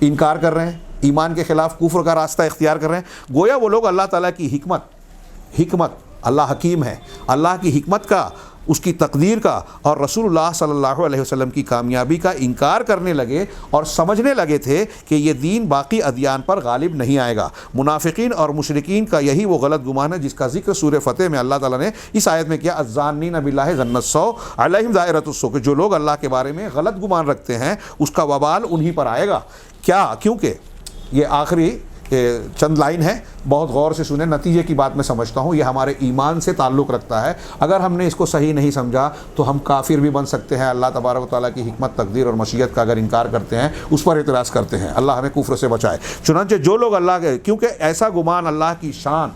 انکار کر رہے ہیں، ایمان کے خلاف کفر کا راستہ اختیار کر رہے ہیں، گویا وہ لوگ اللہ تعالیٰ کی حکمت، اللہ حکیم ہے، اللہ کی حکمت کا، اس کی تقدیر کا اور رسول اللہ صلی اللہ علیہ وسلم کی کامیابی کا انکار کرنے لگے اور سمجھنے لگے تھے کہ یہ دین باقی ادیان پر غالب نہیں آئے گا۔ منافقین اور مشرکین کا یہی وہ غلط گمان ہے جس کا ذکر سورہ فتح میں اللہ تعالیٰ نے اس آیت میں کیا، الظانین باللہ ظن السوء علیہم دائرۃ السوء، کہ جو لوگ اللہ کے بارے میں غلط گمان رکھتے ہیں اس کا وبال انہی پر آئے گا۔ کیا؟ کیونکہ یہ آخری چند لائن ہے، بہت غور سے سنیں، نتیجے کی بات میں سمجھتا ہوں، یہ ہمارے ایمان سے تعلق رکھتا ہے۔ اگر ہم نے اس کو صحیح نہیں سمجھا تو ہم کافر بھی بن سکتے ہیں، اللہ تبارک و تعالیٰ کی حکمت، تقدیر اور مشیت کا اگر انکار کرتے ہیں، اس پر اعتراض کرتے ہیں۔ اللہ ہمیں کفر سے بچائے۔ چنانچہ جو لوگ اللہ کے، کیونکہ ایسا گمان اللہ کی شان،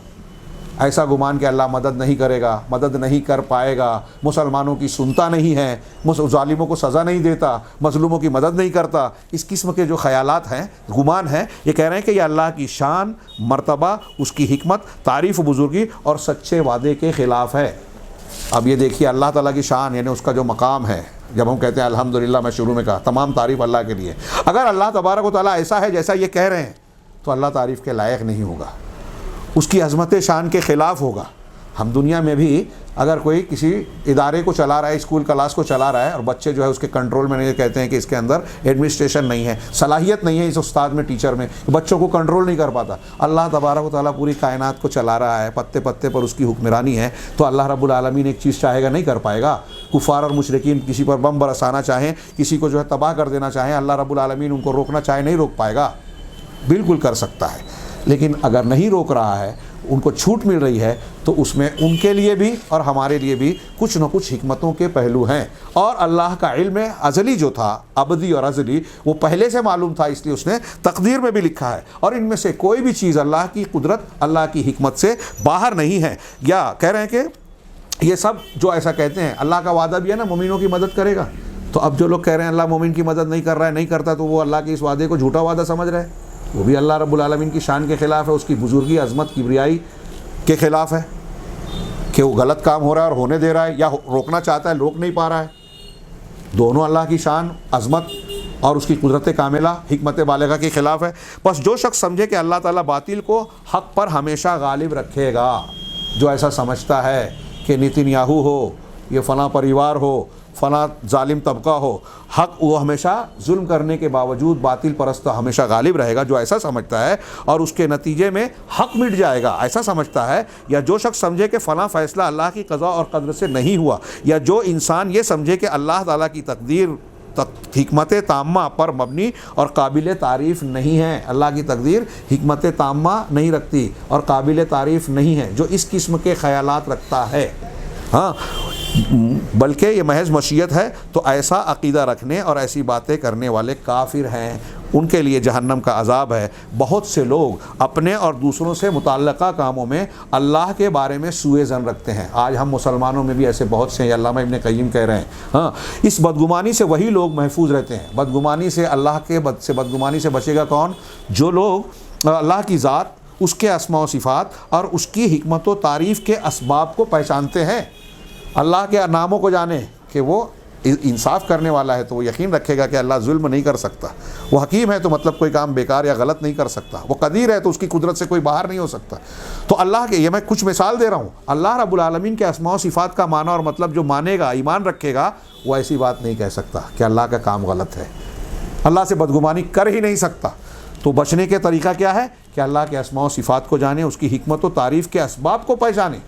ایسا گمان کہ اللہ مدد نہیں کرے گا، مدد نہیں کر پائے گا، مسلمانوں کی سنتا نہیں ہے، ظالموں کو سزا نہیں دیتا، مظلوموں کی مدد نہیں کرتا، اس قسم کے جو خیالات ہیں، گمان ہیں، یہ کہہ رہے ہیں کہ یہ اللہ کی شان، مرتبہ، اس کی حکمت، تعریف و بزرگی اور سچے وعدے کے خلاف ہے۔ اب یہ دیکھیے اللہ تعالیٰ کی شان، یعنی اس کا جو مقام ہے، جب ہم کہتے ہیں الحمدللہ، میں شروع میں کہا تمام تعریف اللہ کے لیے، اگر اللہ تبارک و تعالیٰ ایسا ہے جیسا یہ کہہ رہے ہیں تو اللہ تعریف کے لائق نہیں ہوگا، اس کی عظمت شان کے خلاف ہوگا۔ ہم دنیا میں بھی اگر کوئی کسی ادارے کو چلا رہا ہے، اسکول کلاس کو چلا رہا ہے، اور بچے جو ہے اس کے کنٹرول میں نہیں، کہتے ہیں کہ اس کے اندر ایڈمنسٹریشن نہیں ہے، صلاحیت نہیں ہے اس استاد میں، ٹیچر میں، بچوں کو کنٹرول نہیں کر پاتا۔ اللہ تبارک و تعالیٰ پوری کائنات کو چلا رہا ہے، پتے پتے پر اس کی حکمرانی ہے، تو اللہ رب العالمین ایک چیز چاہے گا نہیں کر پائے گا؟ کفار اور مشرکین کسی پر بم برسانا چاہیں، کسی کو جو ہے تباہ کر دینا چاہیں، اللہ رب العالمین ان کو روکنا چاہے نہیں روک پائے گا؟ بالکل کر سکتا ہے، لیکن اگر نہیں روک رہا ہے، ان کو چھوٹ مل رہی ہے، تو اس میں ان کے لیے بھی اور ہمارے لیے بھی کچھ نہ کچھ حکمتوں کے پہلو ہیں۔ اور اللہ کا علم ازلی جو تھا، ابدی اور ازلی، وہ پہلے سے معلوم تھا، اس لیے اس نے تقدیر میں بھی لکھا ہے، اور ان میں سے کوئی بھی چیز اللہ کی قدرت، اللہ کی حکمت سے باہر نہیں ہے۔ یا کہہ رہے ہیں کہ یہ سب جو ایسا کہتے ہیں، اللہ کا وعدہ بھی ہے نا مومنوں کی مدد کرے گا، تو اب جو لوگ کہہ رہے ہیں اللہ مومن کی مدد نہیں کر رہا ہے، نہیں کرتا، تو وہ اللہ کے اس وعدے کو جھوٹا وعدہ سمجھ رہے ہیں، وہ بھی اللہ رب العالمین کی شان کے خلاف ہے، اس کی بزرگی، عظمت، کبریائی کے خلاف ہے، کہ وہ غلط کام ہو رہا ہے اور ہونے دے رہا ہے، یا روکنا چاہتا ہے روک نہیں پا رہا ہے۔ دونوں اللہ کی شان، عظمت اور اس کی قدرت کاملہ، حکمت بالغہ کے خلاف ہے۔ بس جو شخص سمجھے کہ اللہ تعالیٰ باطل کو حق پر ہمیشہ غالب رکھے گا، جو ایسا سمجھتا ہے کہ نتن یاہو ہو، یہ فلاں پریوار ہو، فلاں ظالم طبقہ ہو، حق وہ ہمیشہ ظلم کرنے کے باوجود باطل پرست ہمیشہ غالب رہے گا، جو ایسا سمجھتا ہے اور اس کے نتیجے میں حق مٹ جائے گا ایسا سمجھتا ہے، یا جو شخص سمجھے کہ فلاں فیصلہ اللہ کی قضاء اور قدر سے نہیں ہوا، یا جو انسان یہ سمجھے کہ اللہ تعالیٰ کی تقدیر حکمت تامہ پر مبنی اور قابل تعریف نہیں ہے، اللہ کی تقدیر حکمت تامہ نہیں رکھتی اور قابل تعریف نہیں ہے، جو اس قسم کے خیالات رکھتا ہے ہاں بلکہ یہ محض مشیت ہے، تو ایسا عقیدہ رکھنے اور ایسی باتیں کرنے والے کافر ہیں، ان کے لیے جہنم کا عذاب ہے۔ بہت سے لوگ اپنے اور دوسروں سے متعلقہ کاموں میں اللہ کے بارے میں سوء ظن رکھتے ہیں۔ آج ہم مسلمانوں میں بھی ایسے بہت سے ہیں، علامہ ابن قیم کہہ رہے ہیں ہاں اس بدگمانی سے وہی لوگ محفوظ رہتے ہیں۔ بدگمانی سے اللہ کے بدگمانی سے بچے گا کون؟ جو لوگ اللہ کی ذات، اس کے اسماء و صفات اور اس کی حکمت و تعریف کے اسباب کو پہچانتے ہیں، اللہ کے ناموں کو جانے کہ وہ انصاف کرنے والا ہے، تو وہ یقین رکھے گا کہ اللہ ظلم نہیں کر سکتا، وہ حکیم ہے تو مطلب کوئی کام بیکار یا غلط نہیں کر سکتا، وہ قدیر ہے تو اس کی قدرت سے کوئی باہر نہیں ہو سکتا۔ تو اللہ کے، یہ میں کچھ مثال دے رہا ہوں، اللہ رب العالمین کے اسماء و صفات کا معنی اور مطلب جو مانے گا، ایمان رکھے گا، وہ ایسی بات نہیں کہہ سکتا کہ اللہ کا کام غلط ہے، اللہ سے بدگمانی کر ہی نہیں سکتا۔ تو بچنے کے طریقہ کیا ہے کہ اللہ کے اسماء و صفات کو جانے، اس کی حکمت و تعریف کے اسباب کو پہچانے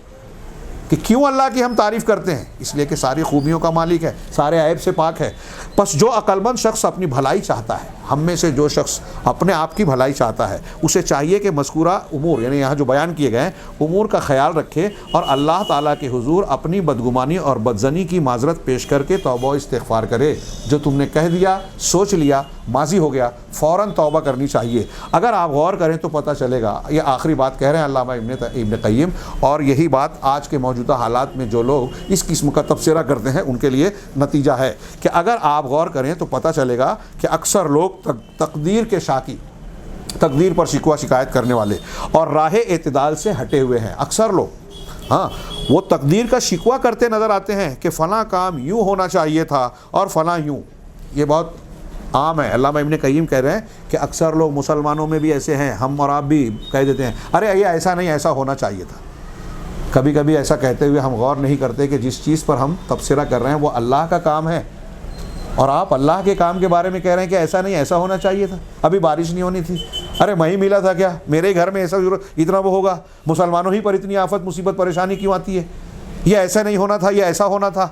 کہ کیوں اللہ کی ہم تعریف کرتے ہیں، اس لیے کہ ساری خوبیوں کا مالک ہے، سارے عیب سے پاک ہے۔ پس جو عقل مند شخص اپنی بھلائی چاہتا ہے، ہم میں سے جو شخص اپنے آپ کی بھلائی چاہتا ہے، اسے چاہیے کہ مذکورہ امور یعنی یہاں جو بیان کیے گئے امور کا خیال رکھے اور اللہ تعالیٰ کے حضور اپنی بدگمانی اور بدظنی کی معذرت پیش کر کے توبہ و استغفار کرے۔ جو تم نے کہہ دیا، سوچ لیا، ماضی ہو گیا، فوراً توبہ کرنی چاہیے۔ اگر آپ غور کریں تو پتہ چلے گا، یہ آخری بات کہہ رہے ہیں علامہ ابن قیم، اور یہی بات آج کے موجودہ حالات میں جو لوگ اس قسم کا تبصرہ کرتے ہیں ان کے لیے نتیجہ ہے کہ اگر آپ غور کریں تو پتہ چلے گا کہ اکثر لوگ تقدیر کے شاکی، تقدیر پر شکوہ شکایت کرنے والے اور راہ اعتدال سے ہٹے ہوئے ہیں۔ اکثر لوگ وہ تقدیر کا شکوہ کرتے نظر آتے ہیں کہ فلاں کام یوں ہونا چاہیے تھا اور فلاں یوں۔ یہ بہت عام ہے۔ علامہ ابن قیم کہہ رہے ہیں کہ اکثر لوگ مسلمانوں میں بھی ایسے ہیں، ہم اور آپ بھی کہہ دیتے ہیں ارے یہ ایسا نہیں، ایسا ہونا چاہیے تھا۔ کبھی کبھی ایسا کہتے ہوئے ہم غور نہیں کرتے کہ جس چیز پر ہم تبصرہ کر رہے ہیں وہ اللہ کا کام ہے، اور آپ اللہ کے کام کے بارے میں کہہ رہے ہیں کہ ایسا نہیں، ایسا ہونا چاہیے تھا، ابھی بارش نہیں ہونی تھی، ارے میں ہی ملا تھا کیا، میرے گھر میں ایسا اتنا وہ ہوگا، مسلمانوں ہی پر اتنی آفت مصیبت پریشانی کیوں آتی ہے، یہ ایسا نہیں ہونا تھا، یہ ایسا ہونا تھا۔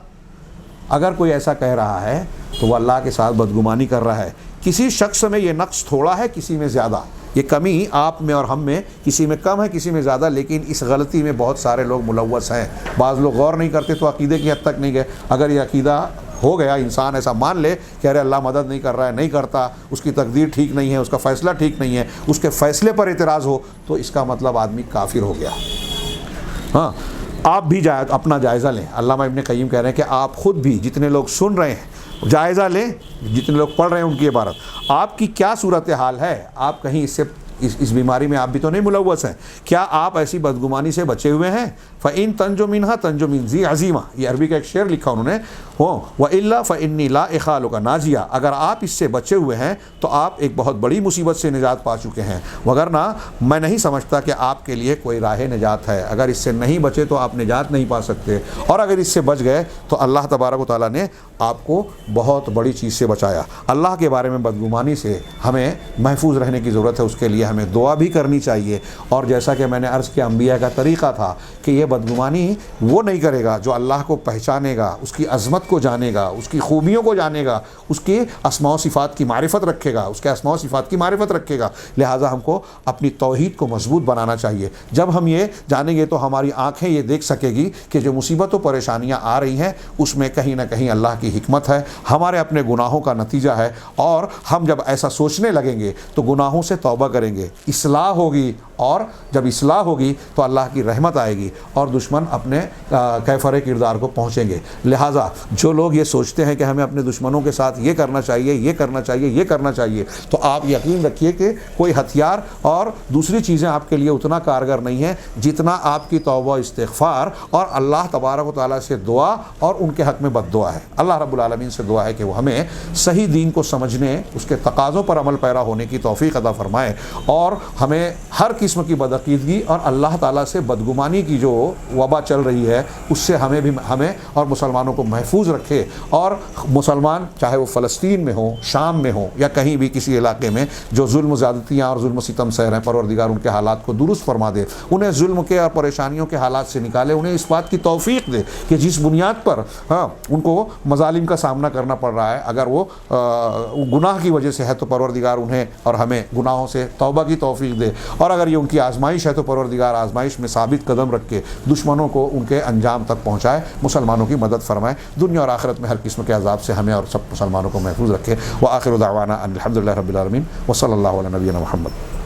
اگر کوئی ایسا کہہ رہا ہے تو وہ اللہ کے ساتھ بدگمانی کر رہا ہے۔ کسی شخص میں یہ نقص تھوڑا ہے، کسی میں زیادہ، یہ کمی آپ میں اور ہم میں کسی میں کم ہے، کسی میں زیادہ، لیکن اس غلطی میں بہت سارے لوگ ملوث ہیں۔ بعض لوگ غور نہیں کرتے تو عقیدے کی حد تک نہیں گئے۔ اگر یہ عقیدہ ہو گیا، انسان ایسا مان لے کہ ارے اللہ مدد نہیں کر رہا ہے، نہیں کرتا، اس کی تقدیر ٹھیک نہیں ہے، اس کا فیصلہ ٹھیک نہیں ہے، اس کے فیصلے پر اعتراض ہو، تو اس کا مطلب آدمی کافر ہو گیا۔ ہاں آپ بھی اپنا جائزہ لیں۔ علامہ ابن قیم کہہ رہے ہیں کہ آپ خود بھی، جتنے لوگ سن رہے ہیں جائزہ لیں، جتنے لوگ پڑھ رہے ہیں ان کی عبارت، آپ کی کیا صورتحال ہے؟ آپ کہیں اس بیماری میں آپ بھی تو نہیں ملوث ہیں؟ کیا آپ ایسی بدگمانی سے بچے ہوئے ہیں؟ فَإِن تَنْجُ مِنْهَا تَنْجُ مِنْ ذِي عَزِيمَةٍ، یہ عربی کا ایک شعر لکھا انہوں نے، وَإِلَّا فَإِنِّي لَا إِخَالُكَ نَاجِيَةً، اگر آپ اس سے بچے ہوئے ہیں تو آپ ایک بہت بڑی مصیبت سے نجات پا چکے ہیں، وگرنہ میں نہیں سمجھتا کہ آپ کے لیے کوئی راہ نجات ہے۔ اگر اس سے نہیں بچے تو آپ نجات نہیں پا سکتے، اور اگر اس سے بچ گئے تو اللہ تبارک و تعالیٰ نے آپ کو بہت بڑی چیز سے بچایا۔ اللہ کے بارے میں بدگمانی سے ہمیں محفوظ رہنے کی ضرورت ہے، اس کے لیے ہمیں دعا بھی کرنی چاہیے، اور جیسا کہ میں نے عرض کیا انبیاء کا طریقہ تھا کہ یہ بدگمانی وہ نہیں کرے گا جو اللہ کو پہچانے گا، اس کی عظمت کو جانے گا، اس کی خوبیوں کو جانے گا، اس کے اسماء و صفات کی معرفت رکھے گا، اس کے اسماء و صفات کی معرفت رکھے گا۔ لہٰذا ہم کو اپنی توحید کو مضبوط بنانا چاہیے۔ جب ہم یہ جانیں گے تو ہماری آنکھیں یہ دیکھ سکے گی کہ جو مصیبت و پریشانیاں آ رہی ہیں اس میں کہیں نہ کہیں اللہ کی حکمت ہے، ہمارے اپنے گناہوں کا نتیجہ ہے، اور ہم جب ایسا سوچنے لگیں گے تو گناہوں سے توبہ کریں گے، اصلاح ہوگی، اور جب اصلاح ہوگی تو اللہ کی رحمت آئے گی اور دشمن اپنے کیفر کردار کو پہنچیں گے۔ لہٰذا جو لوگ یہ سوچتے ہیں کہ ہمیں اپنے دشمنوں کے ساتھ یہ کرنا چاہیے، یہ کرنا چاہیے، یہ کرنا چاہیے، تو آپ یقین رکھیے کہ کوئی ہتھیار اور دوسری چیزیں آپ کے لیے اتنا کارگر نہیں ہیں جتنا آپ کی توبہ استغفار اور اللہ تبارک و تعالیٰ سے دعا اور ان کے حق میں بد دعا ہے۔ اللہ رب العالمین سے دعا ہے کہ وہ ہمیں صحیح دین کو سمجھنے، اس کے تقاضوں پر عمل پیرا ہونے کی توفیق عطا فرمائے، اور ہمیں ہر قسم کی بدعقیدگی اور اللہ تعالیٰ سے بدگمانی کی جو وبا چل رہی ہے اس سے ہمیں اور مسلمانوں کو محفوظ رکھے، اور مسلمان چاہے وہ فلسطین میں ہوں، شام میں ہوں یا کہیں بھی کسی علاقے میں جو ظلم و زیادتیاں اور ظلم و ستم سہ رہے ہیں، پروردگار ان کے حالات کو درست فرما دے، انہیں ظلم کے اور پریشانیوں کے حالات سے نکالے، انہیں اس بات کی توفیق دے کہ جس بنیاد پر ان کو مظالم کا سامنا کرنا پڑ رہا ہے، اگر وہ گناہ کی وجہ سے ہے تو پروردگار انہیں اور ہمیں گناہوں سے توبہ کی توفیق دے، اور اگر یہ ان کی آزمائش ہے تو پروردگار آزمائش میں ثابت قدم رکھ کے دشمنوں کو ان کے انجام تک پہنچائے، مسلمانوں کی مدد فرمائے، دنیا اور آخرت میں ہر قسم کے عذاب سے ہمیں اور سب مسلمانوں کو محفوظ رکھے۔ وآخر دعوانا ان الحمد للہ رب العالمین وصلی اللہ علی نبینا محمد۔